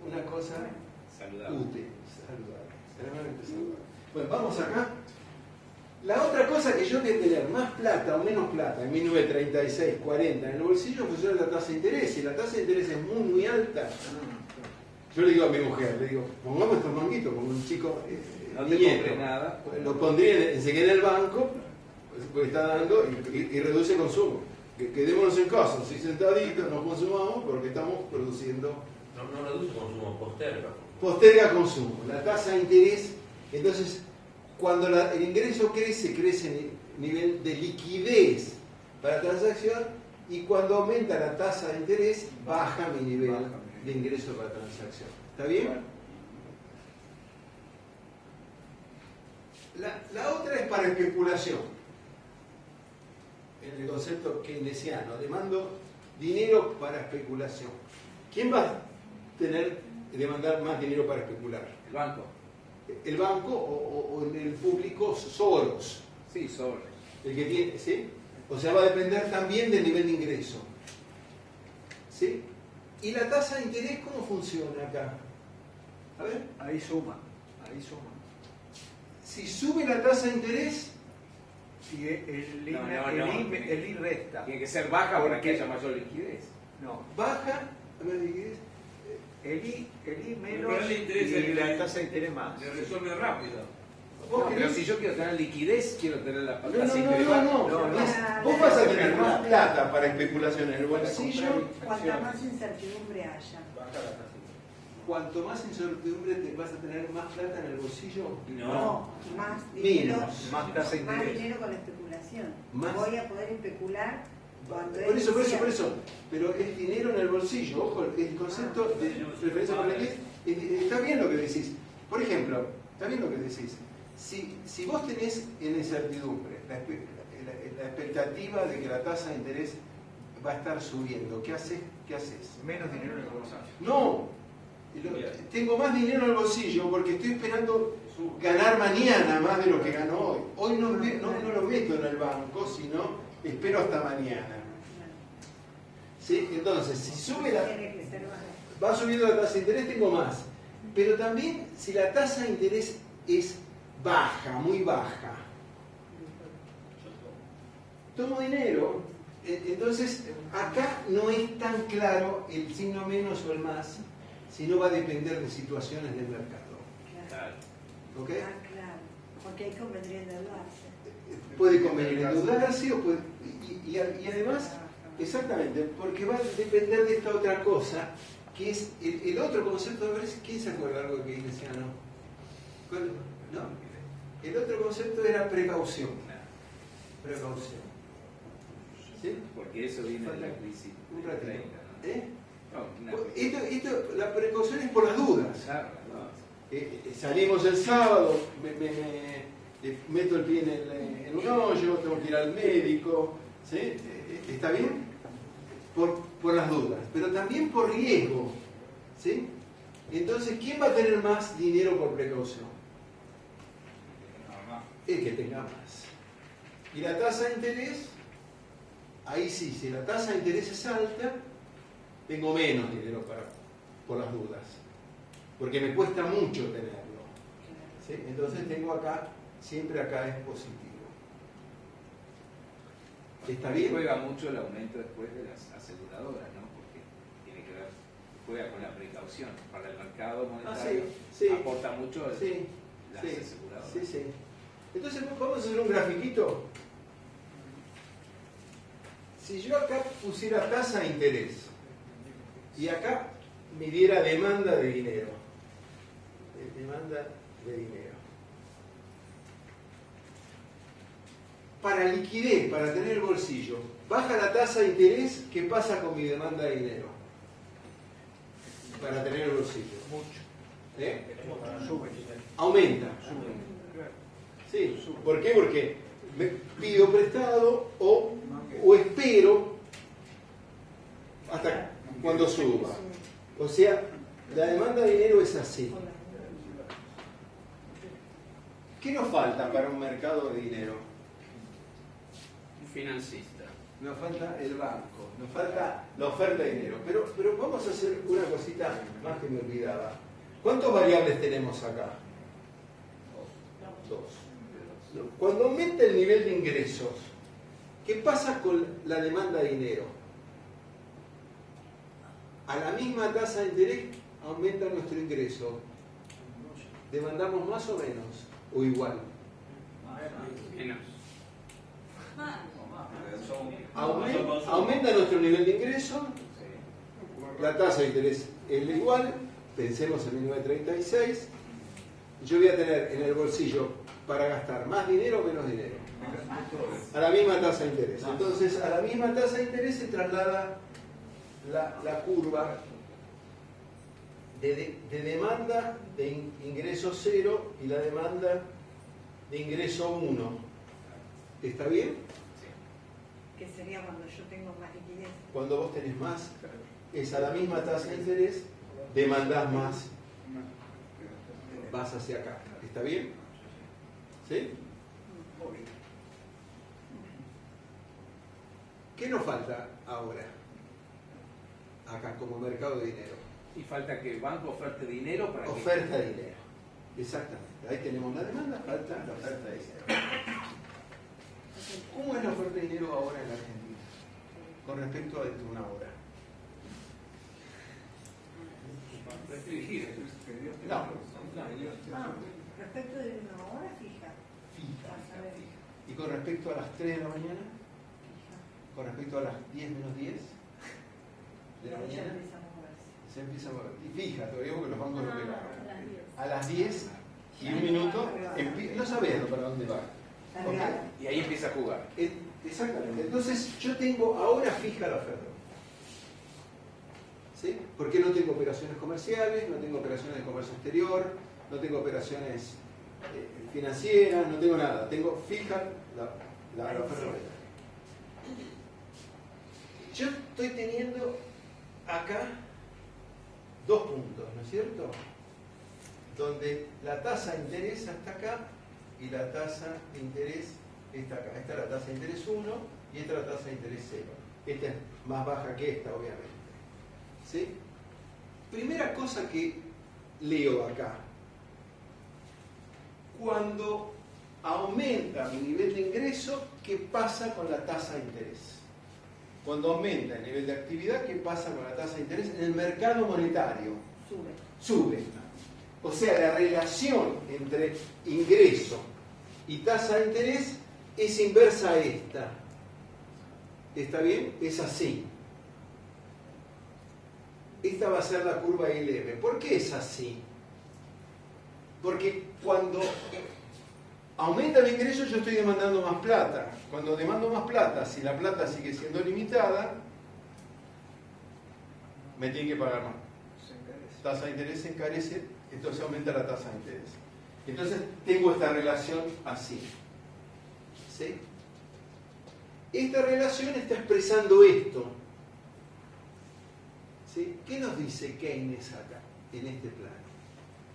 una cosa saludable. útil, extremadamente saludable. Bueno, vamos acá. La otra cosa que yo tengo que tener más plata o menos plata en 1936, 40 en el bolsillo en función de la tasa de interés. Y la tasa de interés es muy, muy alta. Yo le digo a mi mujer, le digo, pongamos estos manguitos como un chico no te compre nada. Lo pondría enseguida en el banco, porque está dando y reduce el consumo. Quedémonos en casa, así sentaditos, no consumamos porque estamos produciendo. No reduce consumo, Posterga consumo. La tasa de interés, entonces, cuando el ingreso crece el nivel de liquidez para transacción, y cuando aumenta la tasa de interés, baja mi nivel de ingreso para transacción. ¿Está bien? La otra es para especulación. En el concepto keynesiano, demando dinero para especulación. ¿Quién va a demandar más dinero para especular? El banco. El banco o en el público Soros. Sí, Soros. El que tiene, ¿sí? O sea, va a depender también del nivel de ingreso. ¿Sí? ¿Y la tasa de interés cómo funciona acá? A ver. Ahí suma. Si sube la tasa de interés, y el I resta. Tiene que ser baja para que haya mayor liquidez. No. Baja la liquidez. El I menos Pero el interés y la tasa de interés más. Se resuelve rápido. No, pero si yo quiero tener liquidez, quiero tener la tasa de interés. No. Vos vas a tener más plata para especulación en el bolsillo. Cuanta más incertidumbre haya. Cuanto más incertidumbre te vas a tener más plata en el bolsillo. No, más dinero, Menos. Más tasa de más interés. dinero con la especulación. Más. Voy a poder especular cuando Por eso. incierto. Pero es dinero en el bolsillo. Ojo, el concepto de preferencia por la liquidez. Está bien lo que decís. Por ejemplo, está bien lo que decís. Si vos tenés en incertidumbre la expectativa de que la tasa de interés va a estar subiendo, ¿qué haces? Menos dinero en el bolsillo. No. Tengo más dinero en el bolsillo porque estoy esperando ganar mañana más de lo que gano hoy. Hoy no lo meto en el banco, sino espero hasta mañana. ¿Sí? Entonces, si sube va subiendo la tasa de interés, tengo más. Pero también, si la tasa de interés es baja, muy baja, tomo dinero. Entonces, acá no es tan claro el signo menos o el más, sino va a depender de situaciones del mercado. Claro. ¿Ok? Claro. Porque ahí convendría endeudarse. Puede convenir endeudarse o puede, y además, exactamente, porque va a depender de esta otra cosa, que es el otro concepto. A ver, ¿quién se acuerda algo que keynesiano? ¿No? El otro concepto era precaución. ¿Sí? Porque eso viene de la crisis. Un ratito. 30, ¿no? ¿Eh? No, la precaución es por las dudas. claro, Salimos el sábado, meto el pie en un hoyo, tengo que ir al médico. ¿Sí? ¿Está bien? Por las dudas, pero también por riesgo. ¿Sí? Entonces, ¿quién va a tener más dinero por precaución? El que tenga más. Y la tasa de interés, ahí sí, si la tasa de interés es alta, tengo menos dinero por las dudas, porque me cuesta mucho tenerlo. ¿Sí? Entonces tengo acá, siempre acá es positivo. ¿Está bien? Juega mucho el aumento después de las aseguradoras, ¿no? Porque tiene que ver, juega con la precaución. Para el mercado monetario aporta mucho las aseguradoras. Sí, sí. Entonces vamos a hacer un grafiquito. Si yo acá pusiera tasa de interés y acá midiera demanda de dinero, demanda de dinero, para liquidez, para tener el bolsillo, baja la tasa de interés, ¿qué pasa con mi demanda de dinero? Para tener el bolsillo. Mucho. Sube. Aumenta. Sí. ¿Por qué? Porque me pido prestado o espero hasta cuando suba. O sea, la demanda de dinero es así. ¿Qué nos falta para un mercado de dinero? Un financista. Nos falta el banco, nos falta la oferta de dinero. Pero vamos a hacer una cosita más que me olvidaba. ¿Cuántos variables tenemos acá? Dos. Cuando aumenta el nivel de ingresos, ¿qué pasa con la demanda de dinero? A la misma tasa de interés aumenta nuestro ingreso. ¿Demandamos más o menos? ¿O igual? Menos. Aumenta nuestro nivel de ingreso, la tasa de interés es la igual, pensemos en 1936, yo voy a tener en el bolsillo para gastar más dinero o menos dinero, a la misma tasa de interés. Entonces a la misma tasa de interés se traslada la curva de demanda de ingreso 0 y la demanda de ingreso 1. ¿Está bien? Que sería cuando yo tengo más liquidez. Cuando vos tenés más, es a la misma tasa de interés, demandás más, vas hacia acá. ¿Está bien? ¿Sí? ¿Qué nos falta ahora? Acá, como mercado de dinero. Y falta que el banco oferte dinero para oferta de dinero. Exactamente. Ahí tenemos la demanda, falta la oferta de dinero. ¿Cómo es la oferta de dinero ahora en la Argentina? Con respecto a dentro de una hora. Restringir. No. Respecto de una hora fija. ¿Y con respecto a las 3 de la mañana? ¿Con respecto a las 10 menos 10 de la mañana? Se empieza a mover. Y fija, todavía porque los bancos no pegaron. A las 10 y un minuto, no sabemos para dónde va. Okay. Y ahí empieza a jugar. Exactamente. Entonces yo tengo ahora fija la oferta. ¿Sí? Porque no tengo operaciones comerciales, no tengo operaciones de comercio exterior, no tengo operaciones financieras, no tengo nada. Tengo fija la oferta. Yo estoy teniendo acá dos puntos, ¿no es cierto? Donde la tasa de interés está acá y la tasa de interés está acá. Esta es la tasa de interés 1 y esta es la tasa de interés 0. Esta es más baja que esta, obviamente. ¿Sí? Primera cosa que leo acá. Cuando aumenta mi nivel de ingreso, ¿qué pasa con la tasa de interés? Cuando aumenta el nivel de actividad, ¿qué pasa con la tasa de interés? En el mercado monetario. Sube. O sea, la relación entre ingreso y tasa de interés es inversa a esta. ¿Está bien? Es así. Esta va a ser la curva ILM. ¿Por qué es así? Porque cuando aumenta el ingreso yo estoy demandando más plata. Cuando demando más plata, si la plata sigue siendo limitada, me tienen que pagar más. Tasa de interés se encarece, entonces aumenta la tasa de interés. Entonces tengo esta relación así. ¿Sí? Esta relación está expresando esto. ¿Sí? ¿Qué nos dice Keynes acá, en este plano?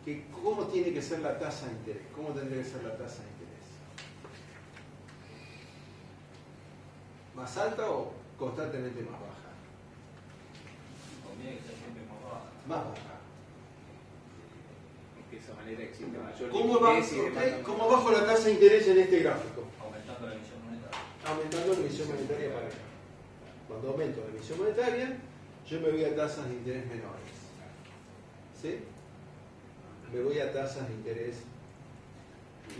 Que ¿cómo tiene que ser la tasa de interés? ¿Cómo tendría que ser la tasa de interés? ¿Más alta o constantemente más baja? tiene que ser siempre más baja. Más baja. De esa manera existe mayor ¿Cómo, liquidez y demanda. ¿Cómo bajo la tasa de interés en este gráfico? Aumentando la emisión monetaria. Aumentando la emisión monetaria para acá. Cuando aumento la emisión monetaria, yo me voy a tasas de interés menores. ¿Sí? Me voy a tasas de interés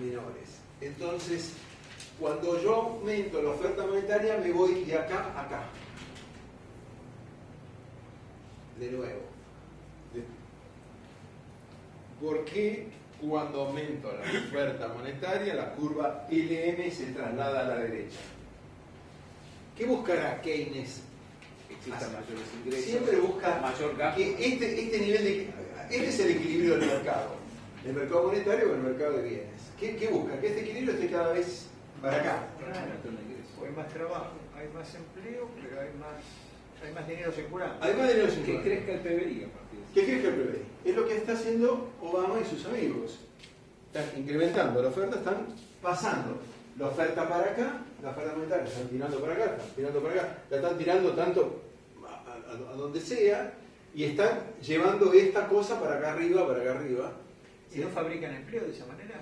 menores. Entonces, cuando yo aumento la oferta monetaria, me voy de acá a acá. De nuevo. ¿Por qué cuando aumento la oferta monetaria, la curva LM se traslada a la derecha? ¿Qué buscará Keynes? Existan mayores ingresos, Siempre busca mayor gasto. que este nivel de... Este es el equilibrio del mercado. El mercado monetario o el mercado de bienes. ¿Qué busca? Que este equilibrio esté cada vez para acá. O hay más trabajo, hay más empleo, pero hay más dinero circulando. Hay más dinero circulando. Que crezca el PBI a partir de eso. ¿Qué crezca el PBI? Es lo que está haciendo Obama y sus amigos. Están incrementando la oferta, están pasando la oferta para acá, la oferta monetaria, están tirando para acá, están tirando para acá, la están tirando tanto a donde sea y están llevando esta cosa para acá arriba, para acá arriba. ¿Y no fabrican empleo de esa manera?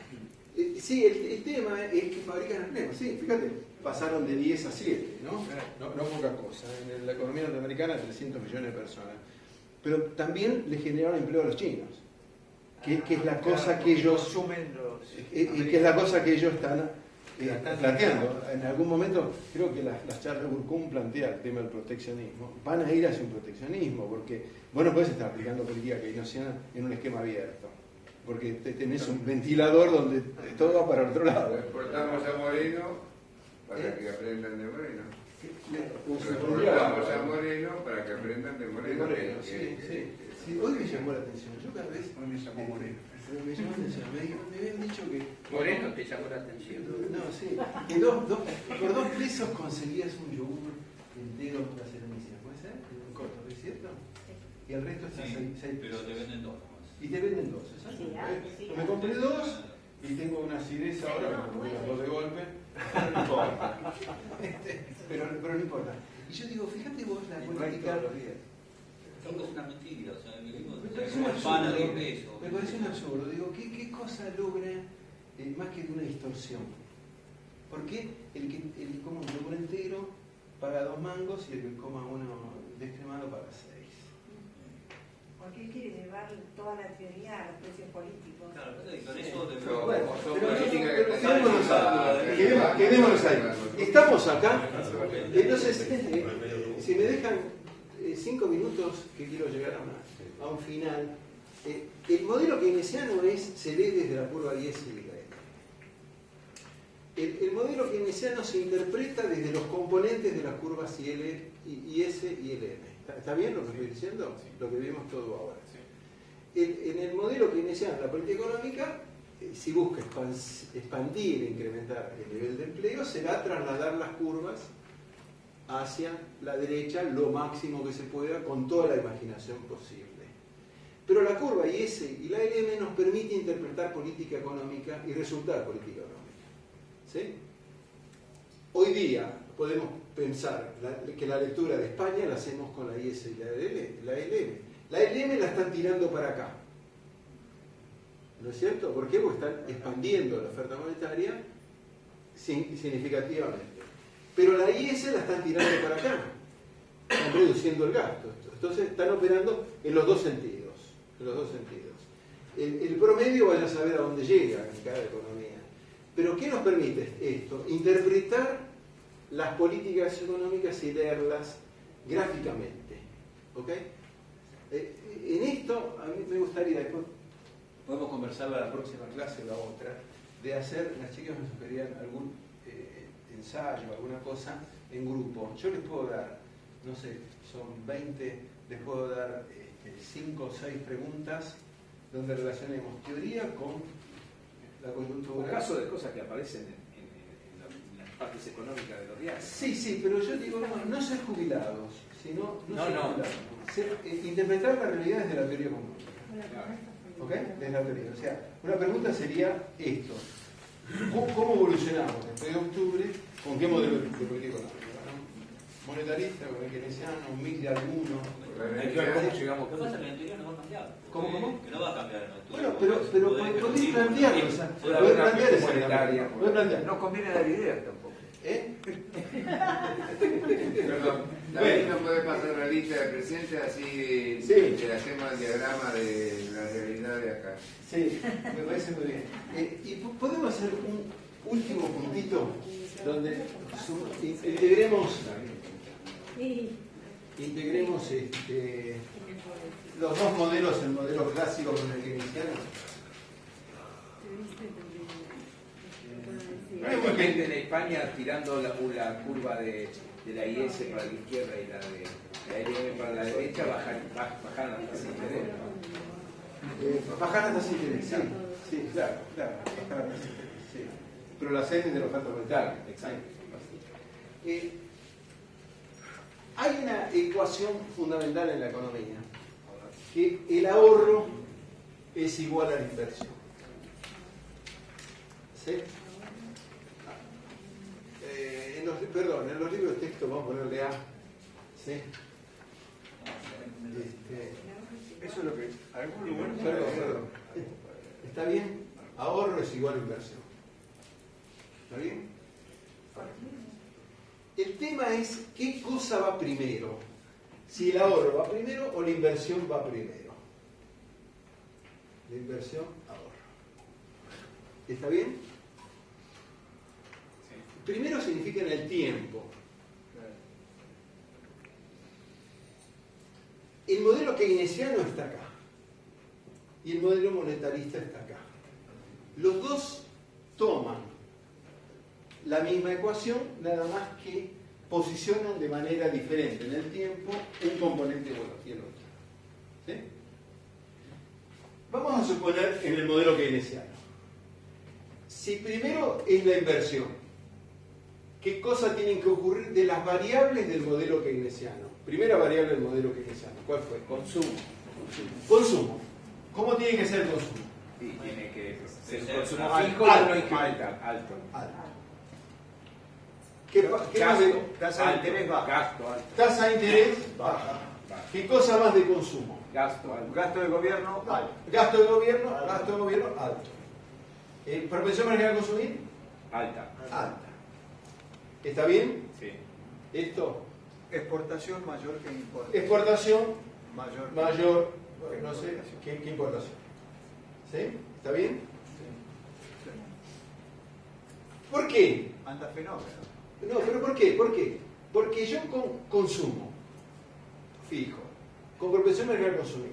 Sí, el tema es que fabrican empleo. Sí, fíjate, pasaron de 10 a 7, ¿no? No poca cosa. En la economía norteamericana, 300 millones de personas. Pero también le generaron empleo a los chinos, que es la cosa que ellos consumen los que es la cosa que ellos están planteando. En algún momento, creo que las charlas de Burkun plantea el tema del proteccionismo. Van a ir hacia un proteccionismo, porque vos no podés estar aplicando política keynesiana en un esquema abierto. Porque tenés un ventilador donde todo va para el otro lado. Exportamos a Moreno para que aprendan de Moreno. Exportamos a Moreno para que aprendan de Moreno. Sí, hoy me llamó la atención. Yo cada vez. Hoy me llamó Moreno. Me llamó la atención. Me habían dicho que. Moreno te llamó la atención. No, sí. Que por 2 pesos conseguías un yogur entero para hacer misión. ¿Puede ser? Un corto, ¿es cierto? Y el resto está 6 pero te venden 2. Y te venden 2, ¿exacto? Me compré 2 y tengo una acidez ahora, me compré las 2 de golpe. Pero no importa. Y yo digo, fíjate vos la política. Todo es una mentira, o sea, vivimos Me parece un absurdo. Me parece un absurdo. Digo, ¿qué cosa logra más que una distorsión? Porque el que coma un yogur entero paga 2 mangos y el que coma uno descremado paga 6. Porque él quiere llevar toda la teoría a los precios políticos. Claro, pero con eso quedémonos ahí. Estamos acá. Entonces, si me dejan 5 minutos, que quiero llegar a un final. El modelo keynesiano se lee desde la curva IS y LM. El modelo keynesiano se interpreta desde los componentes de las curvas IS y LM. ¿Está bien lo que estoy diciendo? Lo que vimos todo ahora. En el modelo keynesiano, la política económica, si busca expandir e incrementar el nivel de empleo, será trasladar las curvas hacia la derecha lo máximo que se pueda con toda la imaginación posible. Pero la curva IS y la LM nos permite interpretar política económica y resultar política económica. ¿Sí? Hoy día podemos pensar que la lectura de España la hacemos con la IS y la LM. La LM la están tirando para acá. ¿No es cierto? ¿Por qué? Porque están expandiendo la oferta monetaria significativamente. Pero la IS la están tirando para acá. Están reduciendo el gasto. Entonces están operando en los dos sentidos. El promedio vaya a saber a dónde llega en cada economía. Pero ¿qué nos permite esto? Interpretar las políticas económicas y leerlas gráficamente. ¿Ok? En esto, a mí me gustaría, después podemos conversar la próxima clase o la otra, de hacer, las chicas me sugerían algún ensayo, alguna cosa en grupo. Yo les puedo dar, no sé, son 20, les puedo dar 5 o 6 preguntas donde relacionemos teoría con la coyuntura. Un caso de cosas que aparecen en las partes económicas de los diarios. Sí, pero yo digo, no ser jubilados, sino interpretar la realidad desde la teoría económica. ¿Ok? Desde la teoría. O sea, una pregunta sería esto. ¿Cómo evolucionamos después de octubre? ¿Con qué modelo de política económica? ¿Monetarista, keynesiano, un mix de algunos? Hay que ver cómo llegamos. Lo que pasa es que el anterior no va a cambiar. ¿Cómo? Que no va a cambiar en el estudio. Bueno, pero podés plantearlo, o sea, podés plantear esa idea. No conviene dar ideas tampoco. Perdón, también nos puede pasar la lista de presentes, así le hacemos el diagrama de la realidad de acá. Sí, me parece muy bien. Y podemos hacer un último puntito donde integremos los dos modelos, el modelo clásico con el keynesiano. Realmente en España, tirando la curva de la IS para la izquierda y la de la LM para la derecha, bajan las tasas de interés. Bajar las tasas de interés, sí, claro, bajar las tasas de interés, sí. Pero las N de los factores monetarios. Exacto. Hay una ecuación fundamental en la economía, que el ahorro es igual a la inversión. ¿Sí? En los libros de texto vamos a ponerle A. ¿Sí? Eso es lo que algún lugar. Perdón. ¿Está bien? Ahorro es igual a inversión. ¿Está bien? El tema es qué cosa va primero. Si el ahorro va primero o la inversión va primero. La inversión, ahorro. ¿Está bien? Primero significa en el tiempo. El modelo keynesiano está acá. Y el modelo monetarista está acá. Los dos toman la misma ecuación, nada más que posicionan de manera diferente en el tiempo un componente y el otro. ¿Sí? Vamos a suponer en el modelo keynesiano. Si primero es la inversión, ¿qué cosas tienen que ocurrir de las variables del modelo keynesiano? Primera variable del modelo keynesiano, ¿cuál fue? Consumo. Consumo. ¿Cómo tiene que ser el consumo? Sí, tiene que ser un consumo fijo y no incremental. Alto. ¿Qué más de tasa de interés baja? Gasto alto. Tasa de interés baja. ¿Qué cosa más de consumo? Gasto alto. Gasto del gobierno alto. Gasto del gobierno alto. ¿Propensión marginal a consumir? Alta. ¿Está bien? Sí. Esto. Exportación mayor que importación. Exportación mayor. No sé, ¿qué importación? ¿Sí? ¿Está bien? Sí. ¿Por qué? Anda fenómeno. No, pero ¿por qué? Porque yo con consumo fijo, con propensión marginal a consumir,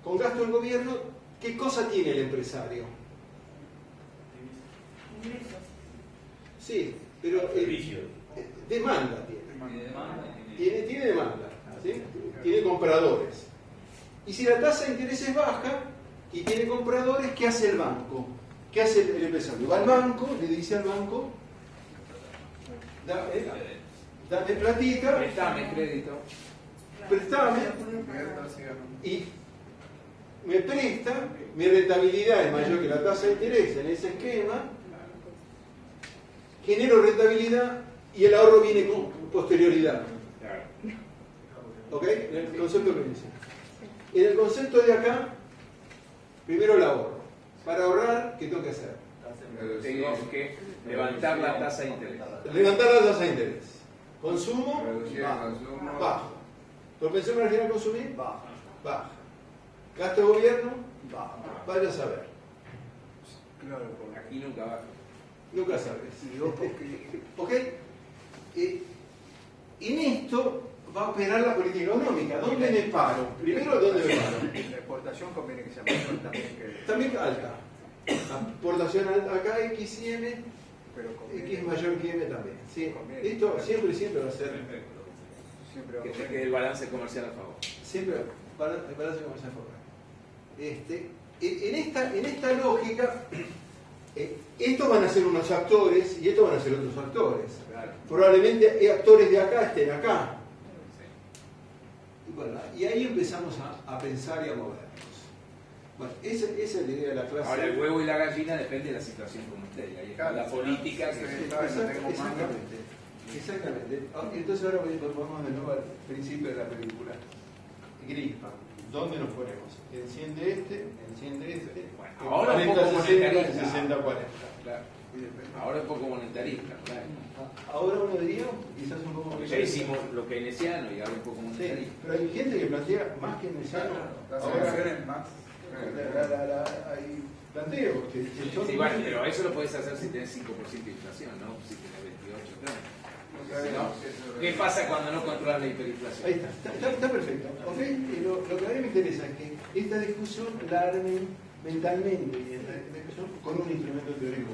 con gasto del gobierno, ¿qué cosa tiene el empresario? Ingresos. Sí, pero demanda tiene. Tiene demanda, ¿sí? Tiene compradores. Y si la tasa de interés es baja y tiene compradores, ¿qué hace el banco? ¿Qué hace el empresario? Va al banco, le dice al banco, dame platita, Préstame crédito. Préstame, y me presta, mi rentabilidad es mayor que la tasa de interés en ese esquema, genero rentabilidad y el ahorro viene con posterioridad. ¿Ok? En el concepto que dice. En el concepto de acá, primero el ahorro. Para ahorrar, ¿qué tengo que hacer? Tengo que levantar la tasa de interés. Levantar la tasa de interés. Consumo, Consumo. bajo. ¿Propensión marginal a consumir? Baja. ¿Gasto de gobierno? Baja. Vaya a saber. Claro, porque Aquí nunca baja. Nunca sabes. y ojo que ¿Ok? En esto va a operar la política económica. ¿Dónde me paro? Primero, ¿dónde me paro? la exportación conviene que sea mayor también que. También alta. Aportación alta acá, X y M, Pero conviene, X mayor que M también. ¿Sí? Conviene. Esto siempre va a ser. siempre va a Que te convenir. quede el balance comercial a favor. Siempre balance comercial favorable. En esta lógica, estos van a ser unos actores y estos van a ser otros actores. Claro. Probablemente actores de acá estén acá. Bueno, y ahí empezamos a pensar y a movernos. Bueno, esa es la idea de la clase. Ahora el huevo y la gallina depende de la situación como usted. Ahí está la política que Exactamente. Entonces ahora vamos de nuevo al principio de la película. Grispan. ¿Dónde nos ponemos? Enciende este. Bueno, ahora un poco 40, 60, monetarista. 60, 40. Claro. Ahora un poco monetarista, claro. Ahora uno diría, quizás un poco Porque ya hicimos lo keynesiano y ahora un poco monetarista. Sí, pero hay gente que plantea más keynesiano. Ahora más. hay planteo. Sí, bueno, pero eso lo podés hacer si tenés 5% de inflación, ¿no? Si tenés 28, claro. ¿No? ¿Qué pasa cuando no controlas la hiperinflación? Ahí está perfecto. ¿Okay? Y lo que a mí me interesa es que esta discusión la armen mentalmente y esta discusión con un instrumento teórico.